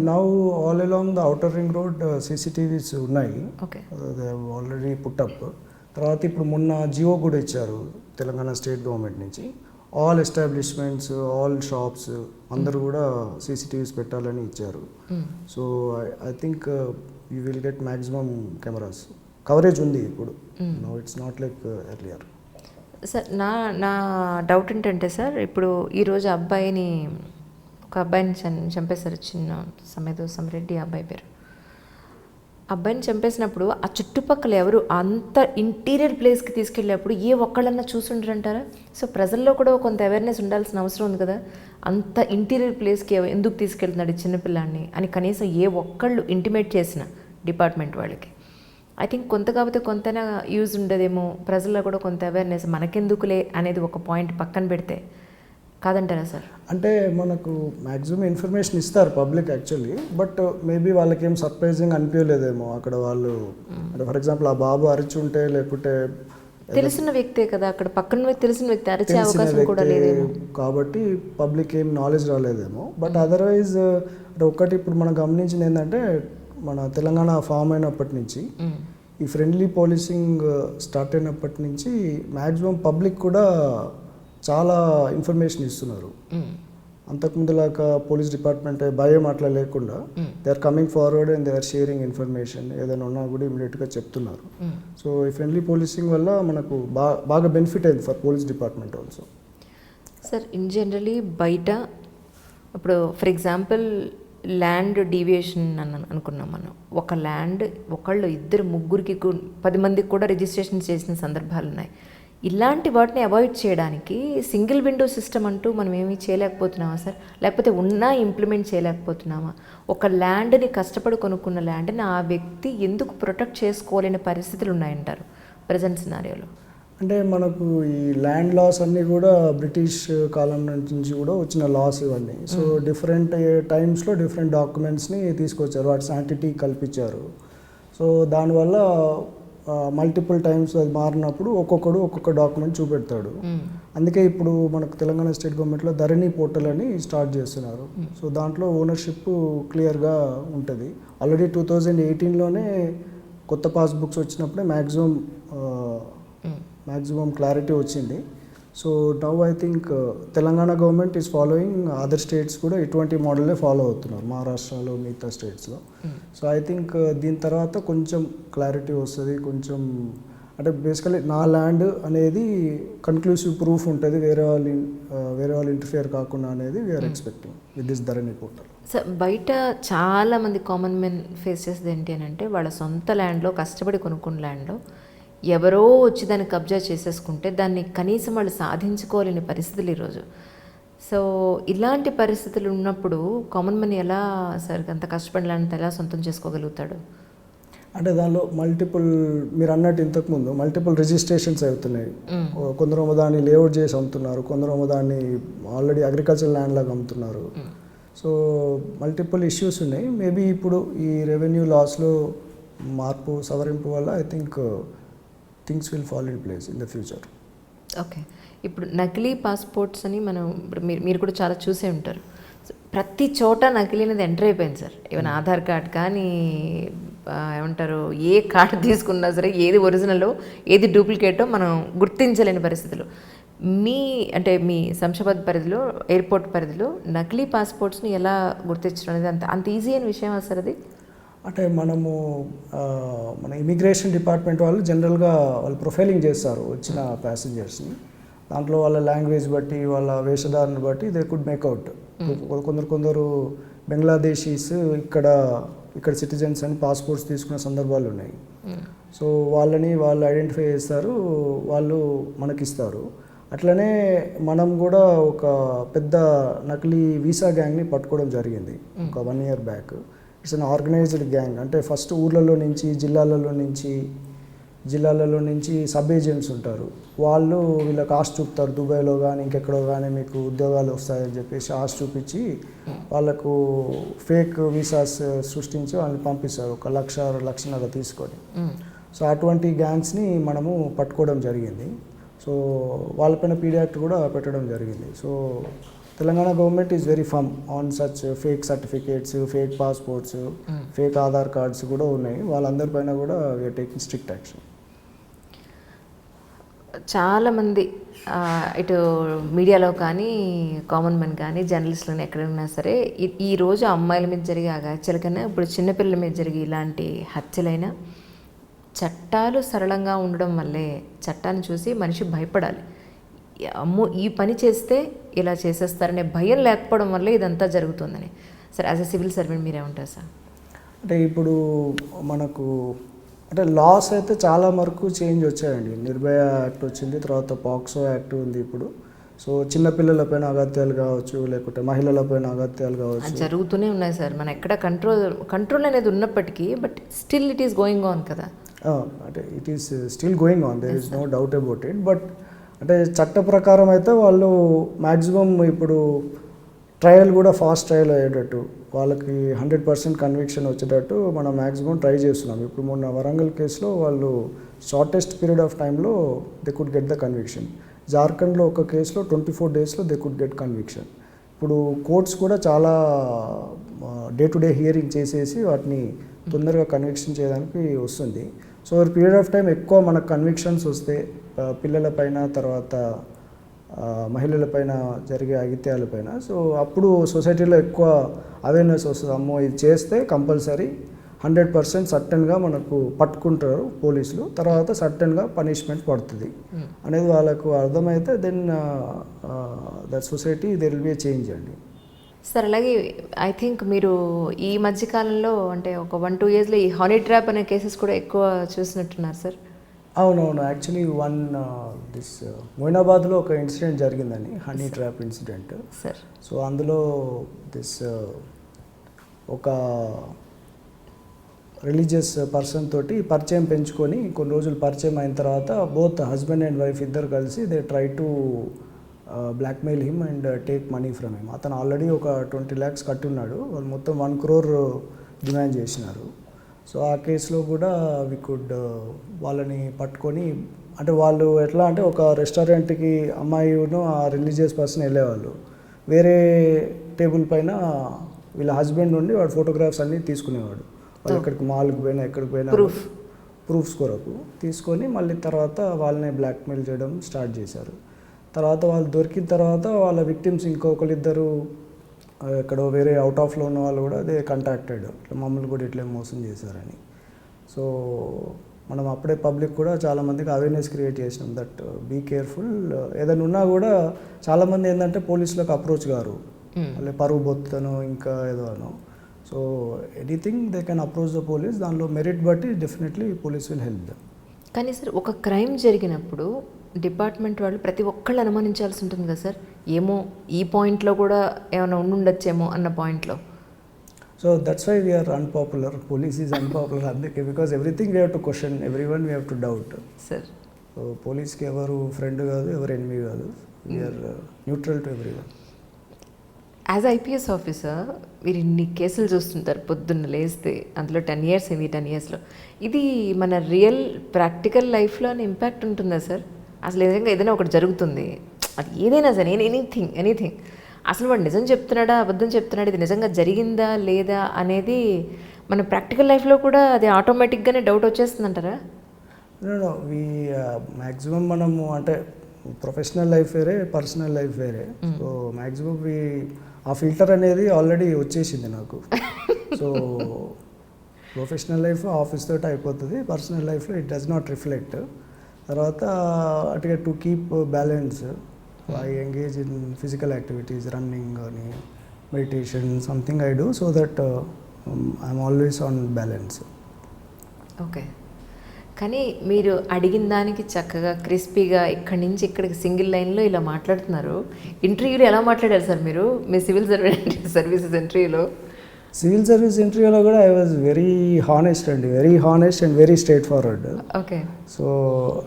Now all along the outer ring road CCTVs ఉన్నాయి. Okay, they already put up. తర్వాత ఇప్పుడు మొన్న జియో కూడా ఇచ్చారు తెలంగాణ స్టేట్ గవర్నమెంట్ నుంచి. ఆల్ ఎస్టాబ్లిష్మెంట్స్, ఆల్ షాప్స్ అందరూ కూడా CCTVs పెట్టాలని ఇచ్చారు. So I think you will get maximum cameras coverage ఉంది ఇప్పుడు. No it's not like earlier. Sir నా డౌట్ ఏంటంటే సార్, ఇప్పుడు ఈరోజు ఒక అబ్బాయిని చంపేశారు, చిన్న సమరెడ్డి అబ్బాయి పేరు. అబ్బాయిని చంపేసినప్పుడు ఆ చుట్టుపక్కల ఎవరు అంత ఇంటీరియర్ ప్లేస్కి తీసుకెళ్ళేప్పుడు ఏ ఒక్కళ్ళన్నా చూసుంటారంటారా? సో ప్రజల్లో కూడా కొంత అవేర్నెస్ ఉండాల్సిన అవసరం ఉంది కదా. అంత ఇంటీరియర్ ప్లేస్కి ఎందుకు తీసుకెళ్తున్నాడు చిన్నపిల్లాన్ని అని కనీసం ఏ ఒక్కళ్ళు ఇంటిమేట్ చేసిన డిపార్ట్మెంట్ వాళ్ళకి ఐ థింక్ కొంత కాకపోతే కొంతైనా యూజ్ ఉండదేమో, ప్రజల్లో కూడా కొంత అవేర్నెస్ మనకెందుకులే అనేది ఒక పాయింట్ పక్కన పెడితే కాదంటారా సార్? అంటే మనకు మ్యాక్సిమం ఇన్ఫర్మేషన్ ఇస్తారు పబ్లిక్ యాక్చువల్లీ, బట్ మేబీ వాళ్ళకి ఏం సర్ప్రైజింగ్ అనిపించలేదేమో అక్కడ వాళ్ళు. అంటే ఫర్ ఎగ్జాంపుల్ ఆ బాబు అరిచుంటే లేకుంటే తెలిసిన వ్యక్తే కదా, అక్కడ పక్కన తెలిసిన వ్యక్తి అరిచే అవకాశం కూడా లేదేమో కాబట్టి పబ్లిక్ ఏం నాలెడ్జ్ రాలేదేమో. బట్ అదర్వైజ్ అంటే ఒకటి ఇప్పుడు మనం గమనించింది ఏంటంటే మన తెలంగాణ ఫామ్ అయినప్పటి నుంచి ఈ ఫ్రెండ్లీ పోలీసింగ్ స్టార్ట్ అయినప్పటి నుంచి మ్యాక్సిమం పబ్లిక్ కూడా చాలా ఇన్ఫర్మేషన్ ఇస్తున్నారు. అంతకుముందులాగా పోలీస్ డిపార్ట్మెంట్ భయం అట్లా లేకుండా they are coming forward and they are sharing information. ఏదైనా ఉన్నా కూడా ఇమీడియట్గా చెప్తున్నారు. సో ఈ ఫ్రెండ్లీ పోలీసింగ్ వల్ల మనకు బాగా బెనిఫిట్ అయింది for police department also. Sir in generally బయట ఇప్పుడు ఫర్ ఎగ్జాంపుల్ ల్యాండ్ డీవియేషన్ అనుకున్నాం మనం. ఒక ల్యాండ్ ఇద్దరు ముగ్గురికి 10 మందికి కూడా రిజిస్ట్రేషన్ చేసిన సందర్భాలు ఉన్నాయి. ఇలాంటి వాటిని అవాయిడ్ చేయడానికి సింగిల్ విండో సిస్టమ్ అంటూ మనం ఏమీ చేయలేకపోతున్నామా సార్? లేకపోతే ఉన్నా ఇంప్లిమెంట్ చేయలేకపోతున్నామా? ఒక ల్యాండ్ని కష్టపడి కొనుక్కున్న ల్యాండ్ని ఆ వ్యక్తి ఎందుకు ప్రొటెక్ట్ చేసుకోలేని పరిస్థితులు ఉన్నాయంటారు ప్రజెంట్ సినారియోలో? అంటే మనకు ఈ ల్యాండ్ లాస్ అన్నీ కూడా బ్రిటిష్ కాలం నుంచి కూడా వచ్చిన లాస్ ఇవన్నీ. సో డిఫరెంట్ టైమ్స్లో డిఫరెంట్ డాక్యుమెంట్స్ని తీసుకొచ్చారు, వాటి శాంటిటీ కల్పించారు. సో దానివల్ల మల్టిపుల్ టైమ్స్ అది మారినప్పుడు ఒక్కొక్కడు ఒక్కొక్క డాక్యుమెంట్ చూపెడతాడు. అందుకే ఇప్పుడు మనకు తెలంగాణ స్టేట్ గవర్నమెంట్లో ధరణి పోర్టల్ అని స్టార్ట్ చేస్తున్నారు. సో దాంట్లో ఓనర్షిప్ క్లియర్గా ఉంటుంది. ఆల్రెడీ 2018లోనే కొత్త పాస్బుక్స్ వచ్చినప్పుడే మ్యాక్సిమం క్లారిటీ వచ్చింది. So now I think Telangana government is following other states కూడా ఇటువంటి మోడలే ఫాలో అవుతున్నారు, మహారాష్ట్రలో మిగతా స్టేట్స్లో. సో ఐ థింక్ దీని తర్వాత కొంచెం క్లారిటీ వస్తుంది. కొంచెం అంటే బేసికలీ నా ల్యాండ్ అనేది కన్క్లూసివ్ ప్రూఫ్ ఉంటుంది, వేరే వాళ్ళు ఇంటర్ఫియర్ కాకుండా అనేది we are expecting with this Dharani portal. So బయట చాలామంది కామన్ మెన్ ఫేస్ చేసేది ఏంటి అని అంటే వాళ్ళ సొంత ల్యాండ్లో కష్టపడి కొనుక్కున్న ల్యాండ్లో ఎవరో వచ్చి దాన్ని కబ్జా చేసేసుకుంటే దాన్ని కనీసం వాళ్ళు సాధించుకోలేని పరిస్థితులు ఈరోజు. సో ఇలాంటి పరిస్థితులు ఉన్నప్పుడు కామన్ మ్యాన్ ఎలా సార్ అంత కష్టపడి ల్యాండ్ ఎలా సొంతం చేసుకోగలుగుతాడు? అంటే దానిలో మీరు అన్నట్టు ఇంతకుముందు మల్టిపుల్ రిజిస్ట్రేషన్స్ అవుతున్నాయి. కొందరు దాన్ని లేఅవుట్ చేసి అమ్ముతున్నారు, కొందరు దాన్ని ఆల్రెడీ అగ్రికల్చర్ ల్యాండ్ లాగా అమ్ముతున్నారు. సో మల్టిపుల్ ఇష్యూస్ ఉన్నాయి. మేబీ ఇప్పుడు ఈ రెవెన్యూ లాస్లో సవరింపు వల్ల I think things will fall in place in the future. Okay, ఇప్పుడు నకిలీ పాస్పోర్ట్స్ అని మనం ఇప్పుడు మీరు కూడా చాలా చూసే ఉంటారు. ప్రతి చోట నకిలీ అనేది ఎంటర్ అయిపోయింది సార్. ఈవెన్ ఆధార్ కార్డ్ కానీ ఏమంటారు ఏ కార్డు తీసుకున్నా సరే ఏది ఒరిజినలో ఏది డూప్లికేటో మనం గుర్తించలేని పరిస్థితులు. మీ శంషాబాద్ పరిధిలో ఎయిర్పోర్ట్ పరిధిలో నకిలీ పాస్పోర్ట్స్ని ఎలా గుర్తించడం అనేది అంత ఈజీ అయిన విషయం సార్ అది? అంటే మన ఇమిగ్రేషన్ డిపార్ట్మెంట్ వాళ్ళు జనరల్గా వాళ్ళు ప్రొఫైలింగ్ చేస్తారు వచ్చిన ప్యాసింజర్స్ని. దాంట్లో వాళ్ళ లాంగ్వేజ్ బట్టి వాళ్ళ వేషధారణ బట్టి దే కుడ్ మేక్అవుట్. కొందరు బంగ్లాదేశీస్ ఇక్కడ సిటిజన్స్ అని పాస్పోర్ట్స్ తీసుకున్న సందర్భాలు ఉన్నాయి. సో వాళ్ళు ఐడెంటిఫై చేస్తారు, వాళ్ళు మనకిస్తారు. అట్లనే మనం కూడా ఒక పెద్ద నకిలీ వీసా గ్యాంగ్ని పట్టుకోవడం జరిగింది ఒక 1 year back. It's an organised gang. అంటే ఫస్ట్ ఊర్లలో నుంచి జిల్లాలలో నుంచి సబ్ ఏజెంట్స్ ఉంటారు. వాళ్ళు వీళ్ళకి ఆశ చూపుతారు, దుబాయ్లో కానీ ఇంకెక్కడో కానీ మీకు ఉద్యోగాలు వస్తాయని చెప్పేసి ఆశ చూపించి వాళ్ళకు ఫేక్ వీసాస్ సృష్టించి వాళ్ళని పంపిస్తారు 1 లక్ష 1.5 లక్ష తీసుకొని. సో అటువంటి గ్యాంగ్స్ని మనము పట్టుకోవడం జరిగింది. సో వాళ్ళపైన పీడీ యాక్ట్ కూడా పెట్టడం జరిగింది. So Telangana government is very firm on such fake certificates, fake passports, fake Aadhaar cards కూడా ఉన్నాయి. వాళ్ళందరిపైన కూడా వీఆర్ టేకింగ్ స్ట్రిక్ట్ యాక్షన్. చాలామంది ఇటు మీడియాలో కానీ కామన్ మ్యాన్ కానీ జర్నలిస్టులు ఎక్కడైనా సరే ఈ రోజు అమ్మాయిల మీద జరిగే హత్యల కన్నా ఇప్పుడు చిన్నపిల్లల మీద జరిగే ఇలాంటి హత్యలైనా చట్టాలు సరళంగా ఉండడం వల్లే చట్టాన్ని చూసి మనిషి భయపడాలి. అమ్మో ఈ పని చేస్తే ఇలా చేసేస్తారనే భయం లేకపోవడం వల్లే ఇదంతా జరుగుతుందని. Sir as a civil servant మీరేమంటారు సార్? అంటే ఇప్పుడు మనకు అంటే లాస్ అయితే చాలా వరకు చేంజ్ వచ్చాయండి. నిర్భయ యాక్ట్ వచ్చింది, తర్వాత పాక్సో యాక్ట్ ఉంది ఇప్పుడు. సో చిన్నపిల్లలపైన అగత్యాలు కావచ్చు, లేకుంటే మహిళలపైన అగత్యాలు కావచ్చు జరుగుతూనే ఉన్నాయి సార్. మన ఎక్కడ కంట్రోల్ అనేది ఉన్నప్పటికీ but still it is going on కదా. అంటే it is still going on, there is no doubt about it. But అంటే చట్ట ప్రకారం అయితే వాళ్ళు మ్యాక్సిమం ఇప్పుడు ట్రయల్ కూడా ఫాస్ట్ ట్రయల్ అయ్యేటట్టు వాళ్ళకి 100% కన్విక్షన్ వచ్చేటట్టు మనం మ్యాక్సిమం ట్రై చేస్తున్నాం. ఇప్పుడు మొన్న వరంగల్ కేసులో వాళ్ళు షార్టెస్ట్ పీరియడ్ ఆఫ్ టైంలో they could get the conviction. జార్ఖండ్లో ఒక కేసులో 24 డేస్లో దే కుడ్ గెట్ కన్విక్షన్. ఇప్పుడు కోర్ట్స్ కూడా చాలా డే టు డే హియరింగ్ చేసేసి వాటిని తొందరగా కన్విక్షన్ చేయడానికి వస్తుంది. సో పీరియడ్ ఆఫ్ టైం ఎక్కువ మనకు కన్విక్షన్స్ వస్తే పిల్లలపైన, తర్వాత మహిళలపైన జరిగే అగిత్యాలపైన, సో అప్పుడు సొసైటీలో ఎక్కువ అవేర్నెస్ వస్తుంది. అమ్మో ఇది చేస్తే కంపల్సరీ 100% సర్టన్గా మనకు పట్టుకుంటారు పోలీసులు, తర్వాత సర్టన్గా పనిష్మెంట్ పడుతుంది అనేది వాళ్ళకు అర్థమైతే then that society there will be a change అండి. సార్ అలాగే ఐ థింక్ మీరు ఈ మధ్యకాలంలో అంటే ఒక 1-2 yearsలో ఈ హనీ ట్రాప్ అనే కేసెస్ కూడా ఎక్కువ చూసినట్టున్నారు సార్. అవునవును, యాక్చువల్లీ దిస్ మొయినాబాద్లో ఒక ఇన్సిడెంట్ జరిగిందని, honey trap incident sir. So అందులో దిస్ ఒక రిలీజియస్ పర్సన్ తోటి పరిచయం పెంచుకొని కొన్ని రోజులు పరిచయం అయిన తర్వాత బోత్ హస్బెండ్ అండ్ వైఫ్ ఇద్దరు కలిసి they try to blackmail him and take money from him. అతను ఆల్రెడీ ఒక 20 lakhs కట్టి ఉన్నాడు, వాళ్ళు మొత్తం 1 crore డిమాండ్ చేసినారు. సో ఆ కేసులో కూడా వి కుడ్ వాళ్ళని పట్టుకొని, అంటే వాళ్ళు ఎట్లా అంటే ఒక రెస్టారెంట్కి అమ్మాయిను ఆ రిలీజియస్ పర్సన్ వెళ్ళేవాళ్ళు, వేరే టేబుల్ పైన వీళ్ళ హస్బెండ్ నుండి వాడు ఫోటోగ్రాఫ్స్ అన్నీ తీసుకునేవాడు. వాళ్ళు ఎక్కడికి మాల్కి పోయినా ఎక్కడికి పోయినా ప్రూఫ్స్ కొరకు తీసుకొని మళ్ళీ తర్వాత వాళ్ళని బ్లాక్మెయిల్ చేయడం స్టార్ట్ చేశారు. తర్వాత వాళ్ళు దొరికిన తర్వాత వాళ్ళ విక్టిమ్స్ ఇంకొకరిద్దరు ఎక్కడో వేరే అవుట్ ఆఫ్లో ఉన్న వాళ్ళు కూడా అదే కాంటాక్టెడ్, మమ్మల్ని కూడా ఇట్లే మోసం చేశారని. సో మనం అప్పుడే పబ్లిక్ కూడా చాలామందికి అవేర్నెస్ క్రియేట్ చేసినాం దట్ బీ కేర్ఫుల్. ఏదైనా ఉన్నా కూడా చాలామంది ఏంటంటే పోలీసులకు అప్రోచ్ గారు, వాళ్ళే పరువు బొత్తను ఇంకా ఏదో అనో. So anything they can approach the police, దానిలో మెరిట్ బట్టి definitely police will help them. కానీ సార్ ఒక క్రైమ్ జరిగినప్పుడు డిపార్ట్మెంట్ వాళ్ళు ప్రతి ఒక్కళ్ళు అనుమానించాల్సి ఉంటుంది కదా సార్, ఏమో ఈ పాయింట్లో కూడా ఏమైనా ఉండుండొచ్చేమో అన్న పాయింట్లో. So that's why we're unpopular, police is unpopular అందుకే, because everything we have to question, every one we have to doubt sir. So పోలీస్కి ఎవరు ఫ్రెండ్ కాదు, ఎవరు ఎనిమీ కాదు, we're neutral to every one. As IPS officer మీరు ఇన్ని కేసులు చూస్తుంటారు పొద్దున్న లేస్తే, అందులో 10 years అయింది. 10 yearsలో ఇది మన రియల్ ప్రాక్టికల్ లైఫ్లో ఇంపాక్ట్ ఉంటుందా సార్? అసలు నిజంగా ఏదైనా ఒకటి జరుగుతుంది, అది ఏదైనా సరే ఎనీథింగ్ అసలు వాడు నిజం చెప్తున్నాడా అబద్ధం చెప్తున్నాడా, ఇది నిజంగా జరిగిందా లేదా అనేది మన ప్రాక్టికల్ లైఫ్లో కూడా అది ఆటోమేటిక్గానే డౌట్ వచ్చేస్తుంది అంటారా? వీ మ్యాక్సిమం మనము అంటే ప్రొఫెషనల్ లైఫ్ వేరే, పర్సనల్ లైఫ్ వేరే. సో మ్యాక్సిమం ఆ ఫిల్టర్ అనేది ఆల్రెడీ వచ్చేసింది నాకు. సో ప్రొఫెషనల్ లైఫ్ ఆఫీస్ తోటి అయిపోతుంది, పర్సనల్ లైఫ్లో ఇట్ డస్ నాట్ రిఫ్లెక్ట్. తర్వాత అటుగా to keep balance I engage in physical activities, running అని, meditation, something I do so that I'm always on balance. Okay, కానీ మీరు అడిగిన దానికి చక్కగా క్రిస్పీగా ఇక్కడి నుంచి ఇక్కడికి సింగిల్ లైన్లో ఇలా మాట్లాడుతున్నారు. ఇంటర్వ్యూలో ఎలా మాట్లాడారు సార్ మీరు మీ సివిల్ సర్వీసెస్ ఇంటర్వ్యూలో? సివిల్ సర్వీస్ ఇంటర్వ్యూలో కూడా ఐ వాజ్ వెరీ హానెస్ట్ అండి, very honest and very straight forward. Okay. So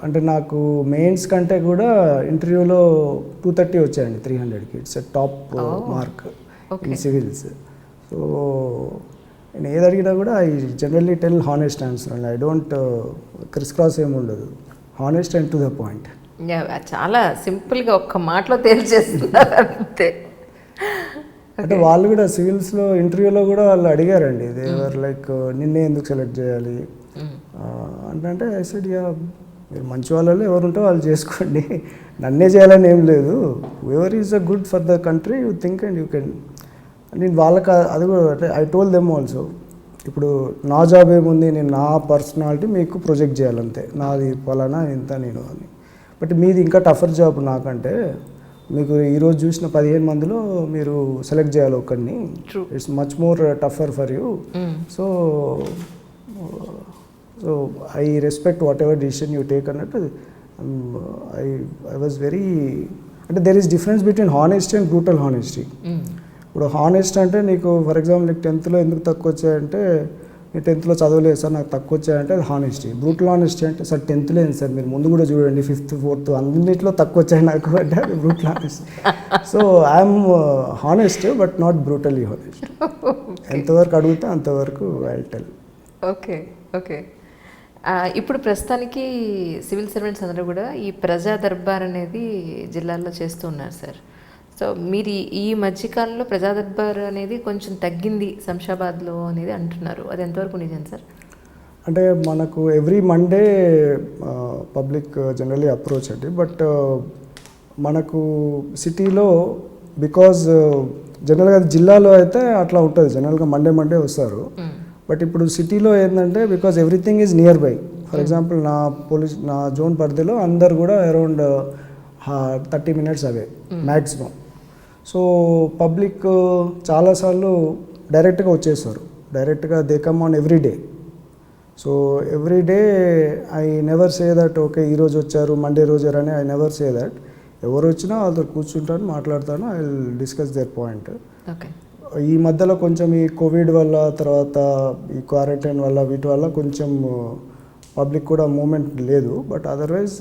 అంటే నాకు మెయిన్స్ కంటే కూడా ఇంటర్వ్యూలో 230 వచ్చాయండి 300కి. It's a top mark in civils. So నేను ఏది అడిగినా కూడా I generally tell honest answer and I don't criss cross ఏమి ఉండదు, honest and to the point. చాలా సింపుల్గా ఒక్క మాటలో తేల్చేస్తున్నారు అంతే. అంటే వాళ్ళు కూడా సివిల్స్లో ఇంటర్వ్యూలో కూడా వాళ్ళు అడిగారండి, దేవర్ లైక్ నిన్నే ఎందుకు సెలెక్ట్ చేయాలి అంటే ఐ సెడ్ యా, మీరు మంచి వాళ్ళు ఎవరు ఉంటే వాళ్ళు చేసుకోండి, నన్నే చేయాలని ఏం లేదు, ever is a good for the country you think and you can. నేను వాళ్ళకి అది కూడా అంటే ఐ టోల్ దెమ్ ఆల్సో, ఇప్పుడు నా జాబ్ ఏముంది, నేను నా పర్సనాలిటీ మీకు ప్రొజెక్ట్ చేయాలంతే, నాది పలానా ఇంత నేను అని. బట్ మీది ఇంకా టఫర్ జాబ్ నాకంటే, మీకు ఈరోజు చూసిన 15 మందిలో మీరు సెలెక్ట్ చేయాలి ఒకరిని, it's much more టఫర్ for you. So so I respect what ever decision you take అన్నట్టు. ఐ వాజ్ వెరీ, అంటే there is difference between honesty and brutal honesty. ఇప్పుడు హానెస్ట్ అంటే నీకు ఫర్ ఎగ్జాంపుల్ నీకు 10th ఎందుకు తక్కువ వచ్చాయంటే, నేను 10th చదవలేదు సార్ నాకు తక్కువ వచ్చాయంటే అది హానెస్టీ. బ్రూటల్ హానెస్టీ అంటే సార్ 10th లేదు సార్, మీరు ముందు కూడా చూడండి 5th 4th అన్నింటిలో తక్కువ వచ్చాయి నాకు అంటే అది brutal honesty. So I'm honest but not brutally honest. ఎంతవరకు అడిగితే అంతవరకు ఐ టెల్. Okay okay. ఇప్పుడు ప్రస్తుతానికి సివిల్ సర్వెంట్స్ అందరూ కూడా ఈ ప్రజా దర్బార్ అనేది జిల్లాల్లో చేస్తూ ఉన్నారు సార్. సో మీరు ఈ మధ్యకాలంలో ప్రజా దర్బార్ అనేది కొంచెం తగ్గింది శంషాబాద్లో అనేది అంటున్నారు, అది ఎంతవరకు నిజం సార్? అంటే మనకు every Monday public generally approach అండి, బట్ మనకు సిటీలో బికాజ్ జనరల్గా జిల్లాలో అయితే అట్లా ఉంటుంది, జనరల్గా మండే వస్తారు. బట్ ఇప్పుడు సిటీలో ఏంటంటే because everything is near by. For example నా జోన్ పరిధిలో అందరు కూడా అరౌండ్ 30 minutes అవే మ్యాక్సిమం. సో పబ్లిక్ చాలాసార్లు డైరెక్ట్గా వచ్చేస్తారు, డైరెక్ట్గా they come on every day. So every day I never say that okay ఈరోజు వచ్చారు మండే రోజు అని, ఐ నెవర్ సే దట్. ఎవరు వచ్చినా వాళ్ళతో కూర్చుంటాను, మాట్లాడతాను, I will discuss there point. Okay. ఈ మధ్యలో కొంచెం ఈ కోవిడ్ వల్ల, తర్వాత ఈ క్వారంటైన్ వల్ల, వీటి వల్ల కొంచెం పబ్లిక్ కూడా మూమెంట్ లేదు. But otherwise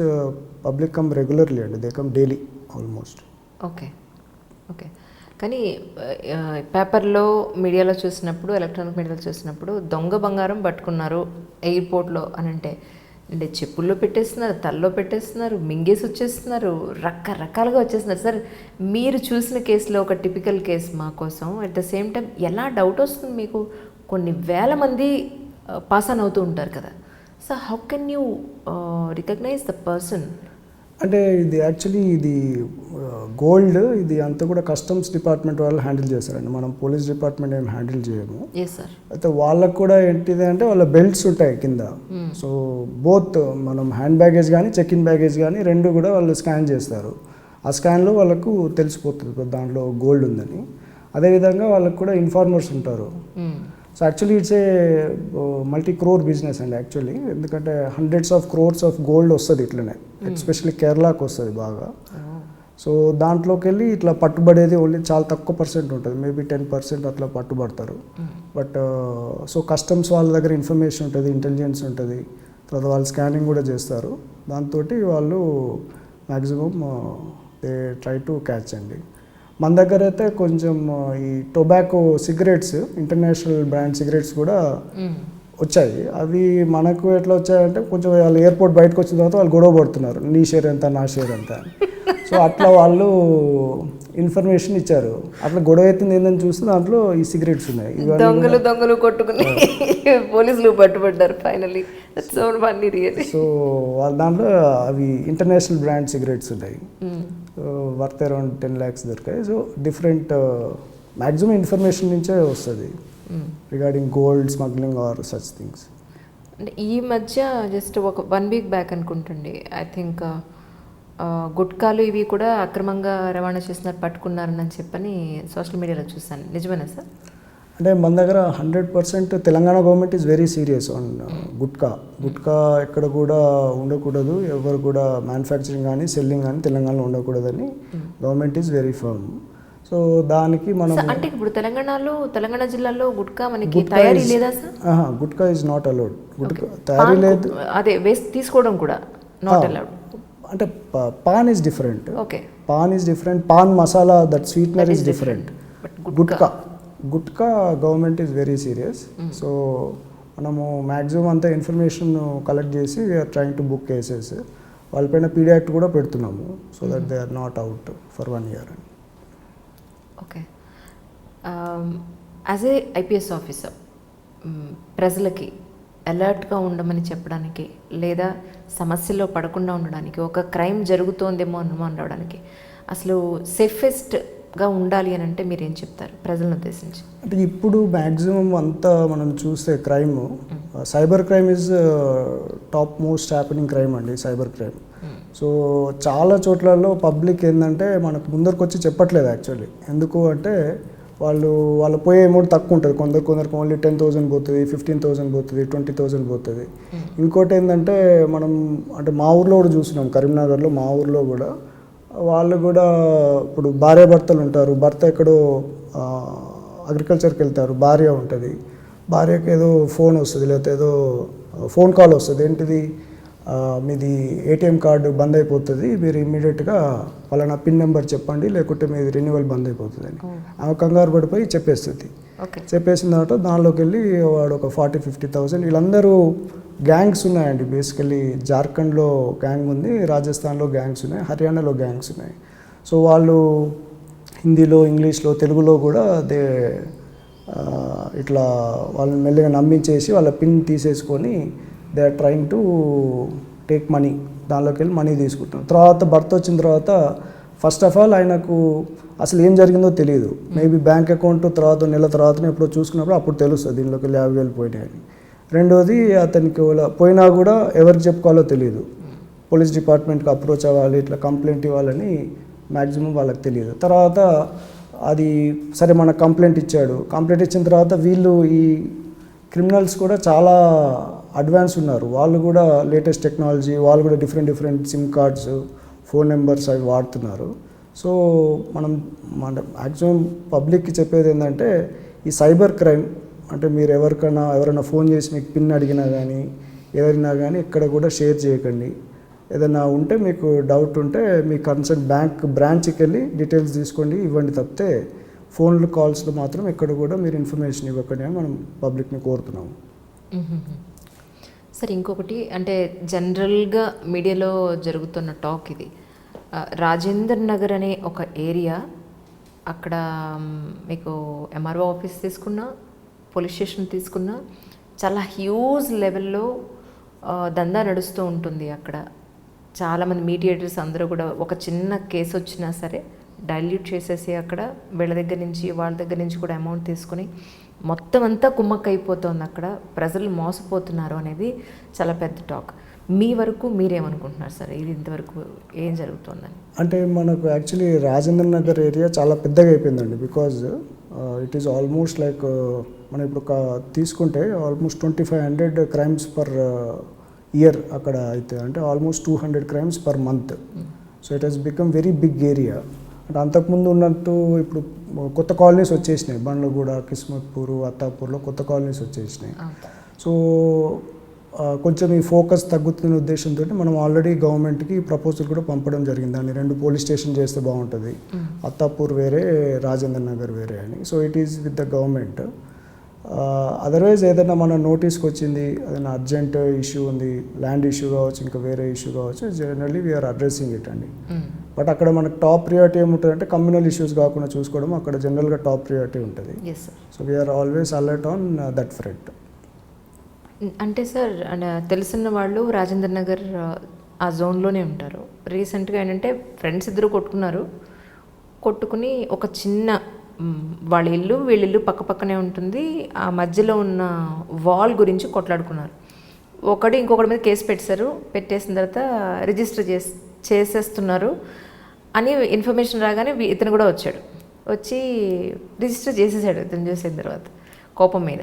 public come regularly అండి, they come daily almost. Okay okay. కానీ పేపర్లో మీడియాలో చూసినప్పుడు, ఎలక్ట్రానిక్ మీడియాలో చూసినప్పుడు దొంగ బంగారం పట్టుకున్నారు ఎయిర్పోర్ట్లో అని అంటే చెప్పుల్లో పెట్టేస్తున్నారు, తల్లో పెట్టేస్తున్నారు, మింగేసి వచ్చేస్తున్నారు, రకరకాలుగా వచ్చేస్తున్నారు. సార్ మీరు చూసిన కేసులో ఒక టిపికల్ కేసు మా కోసం, అట్ ద సేమ్ టైం ఎలా డౌట్ వస్తుంది మీకు, కొన్ని వేల మంది పాస్ ఆన్ అవుతూ ఉంటారు కదా, so how can you recognise the person? అంటే ఇది యాక్చువల్లీ ఇది గోల్డ్ ఇది అంతా కూడా కస్టమ్స్ డిపార్ట్మెంట్ వాళ్ళు హ్యాండిల్ చేస్తారండి, మనం పోలీస్ డిపార్ట్మెంట్ ఏం హ్యాండిల్ చేయము. అయితే వాళ్ళకు కూడా ఏంటిది అంటే వాళ్ళ బెల్ట్స్ ఉంటాయి కింద. సో బోత్ మనం హ్యాండ్ బ్యాగేజ్ కానీ చెక్ ఇన్ బ్యాగేజ్ కానీ రెండు కూడా వాళ్ళు స్కాన్ చేస్తారు. ఆ స్కాన్లో వాళ్ళకు తెలిసిపోతుంది దాంట్లో గోల్డ్ ఉందని. అదేవిధంగా వాళ్ళకు కూడా ఇన్ఫార్మర్స్ ఉంటారు. So actually it's a multi crore business అండి యాక్చువల్లీ, ఎందుకంటే hundreds of crores of gold వస్తుంది ఇట్లనే, ఎస్పెషల్లీ కేరళకు వస్తుంది బాగా. సో దాంట్లోకి వెళ్ళి ఇట్లా పట్టుబడేది ఓన్లీ చాలా తక్కువ పర్సెంట్ ఉంటుంది, మేబీ 10% అట్లా పట్టుబడతారు. బట్ సో కస్టమ్స్ వాళ్ళ దగ్గర ఇన్ఫర్మేషన్ ఉంటుంది, ఇంటెలిజెన్స్ ఉంటుంది, తర్వాత వాళ్ళు స్కానింగ్ కూడా చేస్తారు. దాంతో వాళ్ళు maximum they try to catch అండి. మన దగ్గర అయితే కొంచెం ఈ tobacco cigarettes, international brand cigarettes కూడా వచ్చాయి. అవి మనకు ఎట్లా వచ్చాయంటే కొంచెం వాళ్ళు ఎయిర్పోర్ట్ బయటకు వచ్చిన తర్వాత వాళ్ళు గొడవ పడుతున్నారు, నీ షేర్ ఎంత నా షేర్ ఎంత. సో అట్లా వాళ్ళు ఇన్ఫర్మేషన్ ఇచ్చారు, అట్లా గొడవ ఎత్తింది ఏంటని చూస్తే దాంట్లో ఈ సిగరెట్స్ ఉన్నాయి. దొంగలు కొట్టుకుని పోలీసులు పట్టుబడ్డారు ఫైనల్లీ. సో వాళ్ళ దాంట్లో అవి ఇంటర్నేషనల్ బ్రాండ్ సిగరెట్స్ ఉన్నాయి, వర్త్ అరౌండ్ 10 lakhs దొరికాయి. సో డిఫరెంట్ మ్యాక్సిమం ఇన్ఫర్మేషన్ నుంచే వస్తుంది regarding gold smuggling or such things. అంటే ఈ మధ్య జస్ట్ ఒక 1 week బ్యాక్ అనుకుంటుండే, ఐ థింక్ గుట్కాలు ఇవి కూడా అక్రమంగా రవాణా చేస్తున్నారు, పట్టుకున్నారని చెప్పని సోషల్ మీడియాలో చూసాను, నిజమేనా సార్? అంటే మన దగ్గర 100% Telangana government is very serious on gutka ఎక్కడ కూడా ఉండకూడదు, ఎవరు కూడా మ్యానుఫ్యాక్చరింగ్ కానీ సెల్లింగ్ కానీ తెలంగాణలో ఉండకూడదని government is very firm. So దానికి మనం అంటే ఇప్పుడు తెలంగాణ జిల్లాలో గుట్కా మనకి తయారీ లేదా sir? Gutkha is not allowed, gutkha తయారీ లేదు, అదే వేస్ట్ తీసుకోవడం కూడా నాట్ అలౌడ్. అంటే paan is different, okay, paan is different, paan masala that sweetener is different. Gutkha government is very serious. So మనము మ్యాక్సిమం అంతా ఇన్ఫర్మేషన్ కలెక్ట్ చేసి we are trying to book cases. వాళ్ళపైన పీడీ యాక్ట్ కూడా పెడుతున్నాము so that they are not out for 1 year అని. Okay. As a IPS officer ప్రజలకి అలర్ట్గా ఉండమని చెప్పడానికి లేదా సమస్యలో పడకుండా ఉండడానికి, ఒక క్రైమ్ జరుగుతోందేమో అనుమానం రావడానికి అసలు సేఫెస్ట్గా ఉండాలి అని అంటే మీరు ఏం చెప్తారు ప్రజలను ఉద్దేశించి? అంటే ఇప్పుడు మ్యాక్సిమం అంతా మనం చూస్తే crime cyber crime is top most happening crime అండి, సైబర్ క్రైమ్. సో చాలా చోట్లలో పబ్లిక్ ఏంటంటే మనకు ముందరికి వచ్చి చెప్పట్లేదు యాక్చువల్లీ. ఎందుకు అంటే వాళ్ళు పోయే అమౌంట్ తక్కువ ఉంటుంది, కొందరికి ఓన్లీ 10,000 పోతుంది, 15,000 పోతుంది, 20,000 పోతుంది. ఇంకోటి ఏంటంటే మనం అంటే మా ఊర్లో కూడా చూసినాం, కరీంనగర్లో మా ఊర్లో కూడా వాళ్ళు కూడా ఇప్పుడు భార్యాభర్తలు ఉంటారు, భర్త ఎక్కడో అగ్రికల్చర్కి వెళ్తారు, భార్య ఉంటుంది, భార్యకి ఏదో ఫోన్ వస్తుంది లేకపోతే ఏదో ఫోన్ కాల్ వస్తుంది, ఏంటిది మీది ఏటీఎం కార్డు బంద్ అయిపోతుంది, మీరు ఇమ్మీడియట్గా పలానా పిన్ నెంబర్ చెప్పండి లేకుంటే మీది రెన్యువల్ బంద్ అయిపోతుంది అని. ఆమె కంగారు పడిపోయి చెప్పేస్తుంది. చెప్పేసిన తర్వాత దానిలోకి వెళ్ళి వాడు ఒక 40,000-50,000. వీళ్ళందరూ గ్యాంగ్స్ ఉన్నాయండి బేసికలీ. జార్ఖండ్లో గ్యాంగ్ ఉంది, రాజస్థాన్లో గ్యాంగ్స్ ఉన్నాయి, హర్యానాలో గ్యాంగ్స్ ఉన్నాయి. సో వాళ్ళు హిందీలో, ఇంగ్లీష్లో, తెలుగులో కూడా ఇట్లా వాళ్ళని మెల్లిగా నమ్మించేసి వాళ్ళ పిన్ తీసేసుకొని they are trying to take money, దానిలోకి వెళ్ళి మనీ తీసుకుంటాం. తర్వాత భర్త వచ్చిన తర్వాత ఫస్ట్ ఆఫ్ ఆల్ ఆయనకు అసలు ఏం జరిగిందో తెలియదు. మేబీ బ్యాంక్ అకౌంట్ తర్వాత నెల తర్వాతనే ఎప్పుడో చూసుకున్నప్పుడు అప్పుడు తెలుస్తుంది దీనిలోకి వెళ్ళి 50,000 పోయినాయని. రెండోది అతనికి పోయినా కూడా ఎవరికి చెప్పుకోవాలో తెలియదు, పోలీస్ డిపార్ట్మెంట్కి అప్రోచ్ అవ్వాలి, ఇట్లా కంప్లైంట్ ఇవ్వాలని మ్యాక్సిమం వాళ్ళకి తెలియదు. తర్వాత అది సరే మన కంప్లైంట్ ఇచ్చాడు, కంప్లైంట్ ఇచ్చిన తర్వాత వీళ్ళు ఈ క్రిమినల్స్ కూడా చాలా అడ్వాన్స్ ఉన్నారు, వాళ్ళు కూడా లేటెస్ట్ టెక్నాలజీ, వాళ్ళు కూడా different SIM cards, phone numbers అవి వాడుతున్నారు. సో మన మ్యాక్సిమం పబ్లిక్కి చెప్పేది ఏంటంటే ఈ సైబర్ క్రైమ్ అంటే మీరు ఎవరైనా ఫోన్ చేసి మీకు పిన్ అడిగినా కానీ ఏదైనా కానీ ఎక్కడ కూడా షేర్ చేయకండి. ఏదైనా ఉంటే మీకు డౌట్ ఉంటే మీ కన్సర్న్ బ్రాంచ్కి వెళ్ళి డీటెయిల్స్ తీసుకోండి, ఇవ్వండి. తప్పితే ఫోన్లు కాల్స్లో మాత్రం ఎక్కడ కూడా మీరు ఇన్ఫర్మేషన్ ఇవ్వకండి అని మనం పబ్లిక్ని కోరుతున్నాము. సార్ ఇంకొకటి అంటే జనరల్గా మీడియాలో జరుగుతున్న టాక్ ఇది, రాజేందర్ నగర్ అనే ఒక ఏరియా, అక్కడ మీకు ఎంఆర్ఓ ఆఫీస్ తీసుకున్నా, పోలీస్ స్టేషన్ తీసుకున్నా చాలా హ్యూజ్ లెవెల్లో దందా నడుస్తూ ఉంటుంది. అక్కడ చాలామంది మీడియేటర్స్ అందరూ కూడా ఒక చిన్న కేసు వచ్చినా సరే డైల్యూట్ చేసేసి అక్కడ వీళ్ళ దగ్గర నుంచి వాళ్ళ దగ్గర నుంచి కూడా అమౌంట్ తీసుకుని మొత్తం అంతా కుమ్మక్కైపోతుంది, అక్కడ ప్రజలు మోసపోతున్నారు అనేది చాలా పెద్ద టాక్. మీ వరకు మీరేమనుకుంటున్నారు సార్, ఇది ఇంతవరకు ఏం జరుగుతుందని? అంటే మనకు యాక్చువల్లీ రాజేంద్ర నగర్ ఏరియా చాలా పెద్దగా అయిపోయిందండి. Because it is almost like మనం ఇప్పుడు తీసుకుంటే ఆల్మోస్ట్ 2,500 క్రైమ్స్ పర్ ఇయర్ అక్కడ అయితే, అంటే almost 200 crimes per month. So it has become very big area. అంటే అంతకుముందు ఉన్నట్టు ఇప్పుడు కొత్త కాలనీస్ వచ్చేసినాయి, బండ్లగూడ, కిస్మత్పూర్, అత్తాపూర్లో కొత్త కాలనీస్ వచ్చేసినాయి. సో కొంచెం ఈ ఫోకస్ తగ్గుతున్న ఉద్దేశంతో మనం ఆల్రెడీ గవర్నమెంట్కి ప్రపోజల్ కూడా పంపడం జరిగింది. దాన్ని 2 పోలీస్ స్టేషన్ చేస్తే బాగుంటుంది, అత్తాపూర్ వేరే, రాజేంద్ర నగర్ వేరే అని. So it is with the government. Otherwise ఏదైనా మన నోటీస్కి వచ్చింది, ఏదైనా అర్జెంట్ ఇష్యూ ఉంది, ల్యాండ్ ఇష్యూ కావచ్చు, ఇంకా వేరే ఇష్యూ కావచ్చు, జనరల్లీ వీఆర్ అడ్రస్సింగ్ ఇట్ అండి. బట్ అక్కడ మనకు టాప్ ప్రియారిటీ ఏముంటుంది అంటే కమ్యూనల్ ఇష్యూస్ కాకుండా చూసుకోవడం అక్కడ జనరల్గా టాప్ ప్రియారిటీ ఉంటుంది. So we are always alert on that front. అంటే సార్ తెలిసిన వాళ్ళు రాజేంద్ర నగర్ ఆ జోన్లోనే ఉంటారు. రీసెంట్గా ఏంటంటే ఫ్రెండ్స్ ఇద్దరు కొట్టుకుని ఒక చిన్న వాళ్ళ ఇల్లు వీళ్ళ ఇల్లు పక్క పక్కనే ఉంటుంది, ఆ మధ్యలో ఉన్న వాల్ గురించి కొట్లాడుకున్నారు. ఇంకొకటి మీద కేసు పెట్టేసిన తర్వాత రిజిస్టర్ చేసేస్తున్నారు అని ఇన్ఫర్మేషన్ రాగానే ఇతను కూడా వచ్చి రిజిస్టర్ చేసేసాడు. ఇతను చూసిన తర్వాత కోపం మీద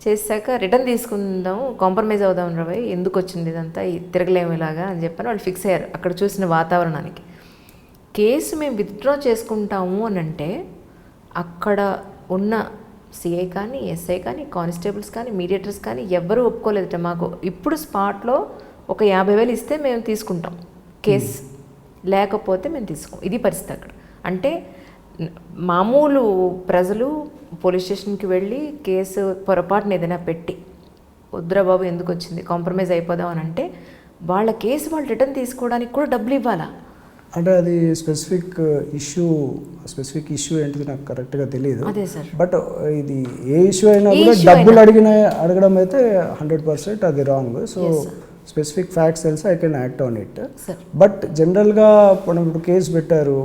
చేశాక రిటర్న్ తీసుకుందాం, కాంప్రమైజ్ అవుదాం రా భయ్, ఎందుకు వచ్చింది ఇదంతా, తిరగలేము ఇలాగా అని చెప్పని వాళ్ళు ఫిక్స్ అయ్యారు అక్కడ చూసిన వాతావరణానికి. కేసు మేము విత్డ్రా చేసుకుంటాము అని అంటే అక్కడ ఉన్న సిఐ కానీ, ఎస్ఐ కానీ, కానిస్టేబుల్స్ కానీ, మీడియేటర్స్ కానీ ఎవ్వరూ ఒప్పుకోలేదట. మాకు ఇప్పుడు స్పాట్లో ఒక 50,000 ఇస్తే మేము తీసుకుంటాం కేసు, లేకపోతే మేము తీసుకోం. ఇది పరిస్థితి అక్కడ. అంటే మామూలు ప్రజలు పోలీస్ స్టేషన్కి వెళ్ళి కేసు పొరపాటున ఏదైనా పెట్టి వద్దురా బాబు ఎందుకు వచ్చింది, కాంప్రమైజ్ అయిపోదాం అని అంటే వాళ్ళ కేసు వాళ్ళు రిటర్న్ తీసుకోవడానికి కూడా డబ్బులు ఇవ్వాలా? అంటే అది స్పెసిఫిక్ ఇష్యూ ఏంటిది నాకు కరెక్ట్గా తెలియదు. అదే సార్. బట్ ఇది ఏ ఇష్యూ అయినా కూడా డబ్బులు అడగడం అయితే 100% అది రాంగ్. సో స్పెసిఫిక్ ఫ్యాక్ట్స్ తెలిసి I can act on it. But జనరల్గా మనం ఇప్పుడు కేసు పెట్టారు,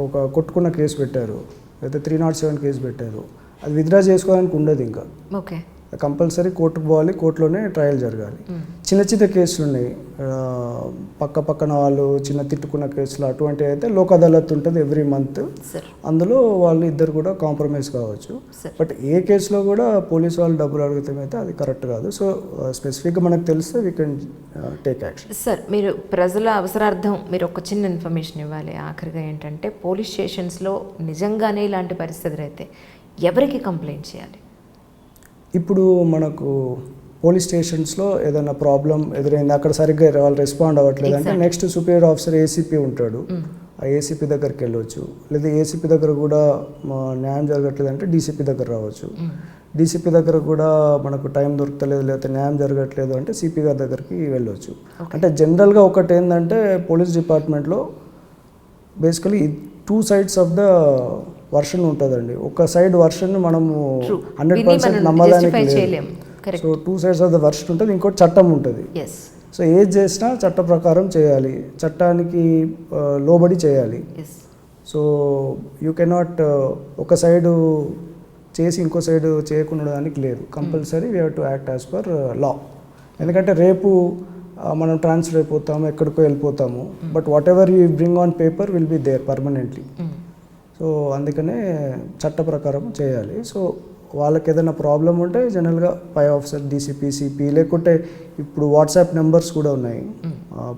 ఒక కొట్టుకున్న కేసు పెట్టారు, అయితే 307 కేసు పెట్టారు, అది విత్డ్రా చేసుకోవడానికి ఉండదు. ఇంకా ఓకే, కంపల్సరీ కోర్టుకు పోవాలి, కోర్టులోనే ట్రయల్ జరగాలి. చిన్న చిన్న కేసులు ఉన్నాయి, పక్కన వాళ్ళు చిన్న తిట్టుకున్న కేసులు అటువంటి అయితే లోక్ అదాలత్ ఉంటుంది ఎవ్రీ మంత్. అందులో వాళ్ళు ఇద్దరు కూడా కాంప్రమైజ్ కావచ్చు. బట్ ఏ కేసులో కూడా పోలీసు వాళ్ళు డబ్బులు అడిగితే అయితే అది కరెక్ట్ కాదు. సో స్పెసిఫిక్గా మనకు తెలిస్తే we can take action. Sir, మీరు ప్రజల అవసరార్థం మీరు ఒక చిన్న ఇన్ఫర్మేషన్ ఇవ్వాలి. ఆఖరిగా ఏంటంటే పోలీస్ స్టేషన్స్లో నిజంగానే ఇలాంటి పరిస్థితులు అయితే ఎవరికి కంప్లైంట్ చేయాలి? ఇప్పుడు మనకు పోలీస్ స్టేషన్స్లో ఏదైనా ప్రాబ్లం ఎదురైంది, అక్కడ సరిగ్గా వాళ్ళు రెస్పాండ్ అవ్వట్లేదు అంటే నెక్స్ట్ సుపీరియర్ ఆఫీసర్ ఏసీపీ ఉంటాడు, ఆ ఏసీపీ దగ్గరికి వెళ్ళవచ్చు. లేదా ఏసీపీ దగ్గర కూడా న్యాయం జరగట్లేదు అంటే డీసీపీ దగ్గర రావచ్చు. డీసీపీ దగ్గర కూడా మనకు టైం దొరకలేదు లేకపోతే న్యాయం జరగట్లేదు అంటే సిపి గారి దగ్గరికి వెళ్ళవచ్చు. అంటే జనరల్గా ఒకటి ఏంటంటే పోలీస్ డిపార్ట్మెంట్లో basically 2 sides of the version ఉంటుందండి. ఒక సైడ్ వర్షన్ మనము 100% నమ్మడానికి లేదు. So 2 sides of the version ఉంటుంది, ఇంకోటి చట్టం ఉంటుంది. సో ఏది చేసినా చట్ట ప్రకారం చేయాలి, చట్టానికి లోబడి చేయాలి. సో యూ కెనాట్ ఒక సైడు చేసి ఇంకో సైడు చేయకుండా ఉండడానికి లేదు. Compulsory we have to act as per law. ఎందుకంటే రేపు మనం ట్రాన్స్ఫర్ అయిపోతాము, ఎక్కడికో వెళ్ళిపోతాము, but whatever you bring on paper will be there permanently. So అందుకనే చట్ట ప్రకారం చేయాలి. సో వాళ్ళకి ఏదైనా ప్రాబ్లం ఉంటే జనరల్గా పై ఆఫీసర్ డీసీపీ సిపి లేకుంటే ఇప్పుడు వాట్సాప్ నెంబర్స్ కూడా ఉన్నాయి,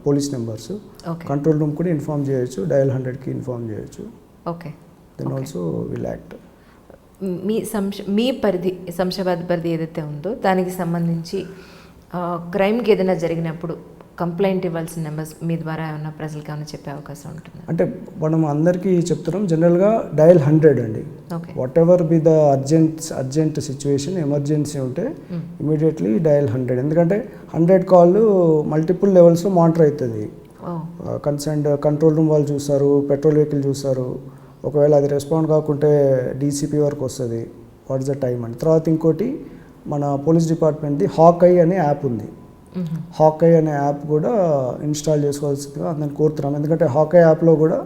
పోలీస్ నెంబర్స్, కంట్రోల్ రూమ్ కూడా ఇన్ఫార్మ్ చేయొచ్చు, డయల్ 100కి ఇన్ఫార్మ్ చేయొచ్చు. Okay, then also will act. మీ పరిధి, శంషాబాద్ పరిధి ఏదైతే ఉందో దానికి సంబంధించి క్రైమ్కి ఏదైనా జరిగినప్పుడు కంప్లైంట్ ఇవ్వాల్సిన నెంబర్స్ మీ ద్వారా ఏమన్నా ప్రజలకు ఏమైనా చెప్పే అవకాశం ఉంటుంది? అంటే మనం అందరికీ చెప్తున్నాం, జనరల్గా డయల్ 100 అండి. What ever be the urgent situation, emergency ఉంటే ఇమీడియట్లీ డయల్ 100. ఎందుకంటే 100 కాల్ మల్టిపుల్ లెవెల్స్లో మానిటర్ అవుతుంది. కన్సర్న్డ్ కంట్రోల్ రూమ్ వాళ్ళు చూస్తారు, పెట్రోల్ వెహికల్ చూస్తారు. ఒకవేళ అది రెస్పాండ్ కాకుంటే డీసీపీ వరకు వస్తుంది, వాట్ ఇస్ ద టైం అని. తర్వాత ఇంకోటి మన పోలీస్ డిపార్ట్మెంట్ది హాక్-ఐ అనే యాప్ ఉంది. హాక్-ఐ అనే యాప్ కూడా ఇన్స్టాల్ చేసుకోవాల్సిందిగా అందరిని కోరుతున్నాం. ఎందుకంటే హాక్-ఐ యాప్లో కూడా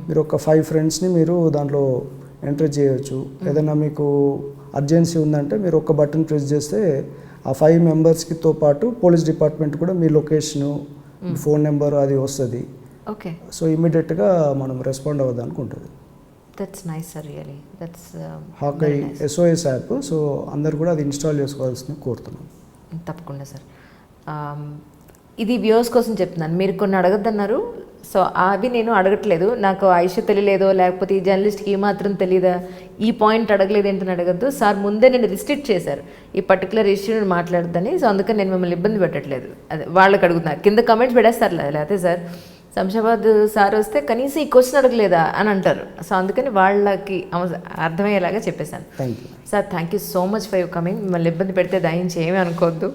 మీరు ఒక 5 ఫ్రెండ్స్ని మీరు దాంట్లో ఎంటర్ చేయవచ్చు. ఏదైనా మీకు అర్జెన్సీ ఉందంటే మీరు ఒక బటన్ ప్రెస్ చేస్తే ఆ 5 మెంబర్స్కితో పాటు పోలీస్ డిపార్ట్మెంట్ కూడా మీ లొకేషను, ఫోన్ నెంబర్ అది వస్తుంది. ఓకే, సో ఇమీడియట్గా మనం రెస్పాండ్ అవ్వడానికి ఉంటుంది. That's nice sir, really that's hack-I SOS app. So అందరు కూడా అది ఇన్స్టాల్ చేసుకోవాల్సింది కోరుతున్నాం. తప్పకుండా సార్. ఇది వ్యూవర్స్ కోసం చెప్తున్నాను, మీరు కొన్ని అడగద్దన్నారు. సో అవి నేను అడగట్లేదు, నాకు ఐషు తెలియలేదో లేకపోతే ఈ జర్నలిస్ట్కి ఈ మాత్రం తెలియదా, ఈ పాయింట్ అడగలేదు ఏంటని అడగద్దు సార్. ముందే నేను రిస్ట్రిక్ట్ చేశారు ఈ పర్టికులర్ ఇష్యూని మాట్లాడద్దని. సో అందుకని నేను మిమ్మల్ని ఇబ్బంది పెట్టట్లేదు. అదే వాళ్ళకి అడుగుతున్నారు, కింద కమెంట్స్ పెడేస్తారు లేకపోతే సార్ శంషాబాద్ సార్ వస్తే కనీసం ఈ క్వశ్చన్ అడగలేదా అని అంటారు. సో అందుకని వాళ్ళకి అర్థమయ్యేలాగా చెప్పేశాను. Sir, thank you so much for your coming. మిమ్మల్ని ఇబ్బంది పెడితే దయించి ఏమీ అనుకోవద్దు,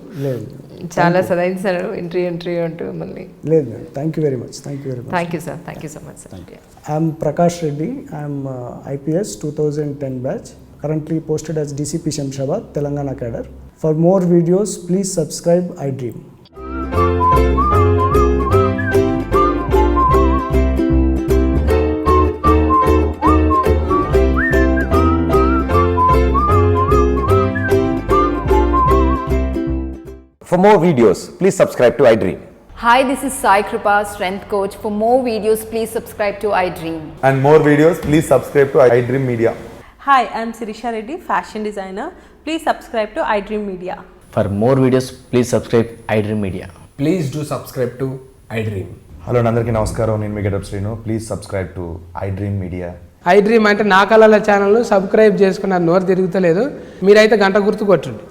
చాలా సదాయించారు ఇంటర్వ్యూ అంటూ మిమ్మల్ని. లేదు, thank you very much. Thank you sir, thank you so much sir. I'm Prakash Reddy, I'm IPS 2010 batch, currently posted as DCP Shamshabad, Telangana cadre. For more videos, please subscribe iDream. For more videos, please subscribe to iDream. Hi, this is Sai Kripa, Strength Coach. For more videos, please subscribe to iDream. And more videos, please subscribe to iDream Media. Hi, I'm Sirisha Reddy, fashion designer. Please subscribe to iDream Media. For more videos, please subscribe iDream Media. Please do subscribe to iDream. Hello, అందరికీ నమస్కారం. నేను మీ getup Srinu. Please subscribe to iDream Media. iDream అంటే నా కళల ఛానల్ను subscribe చేసుకున్న నోరు తిరుగుతలేదు, మీరైతే గంట గుర్తు కొట్టండి.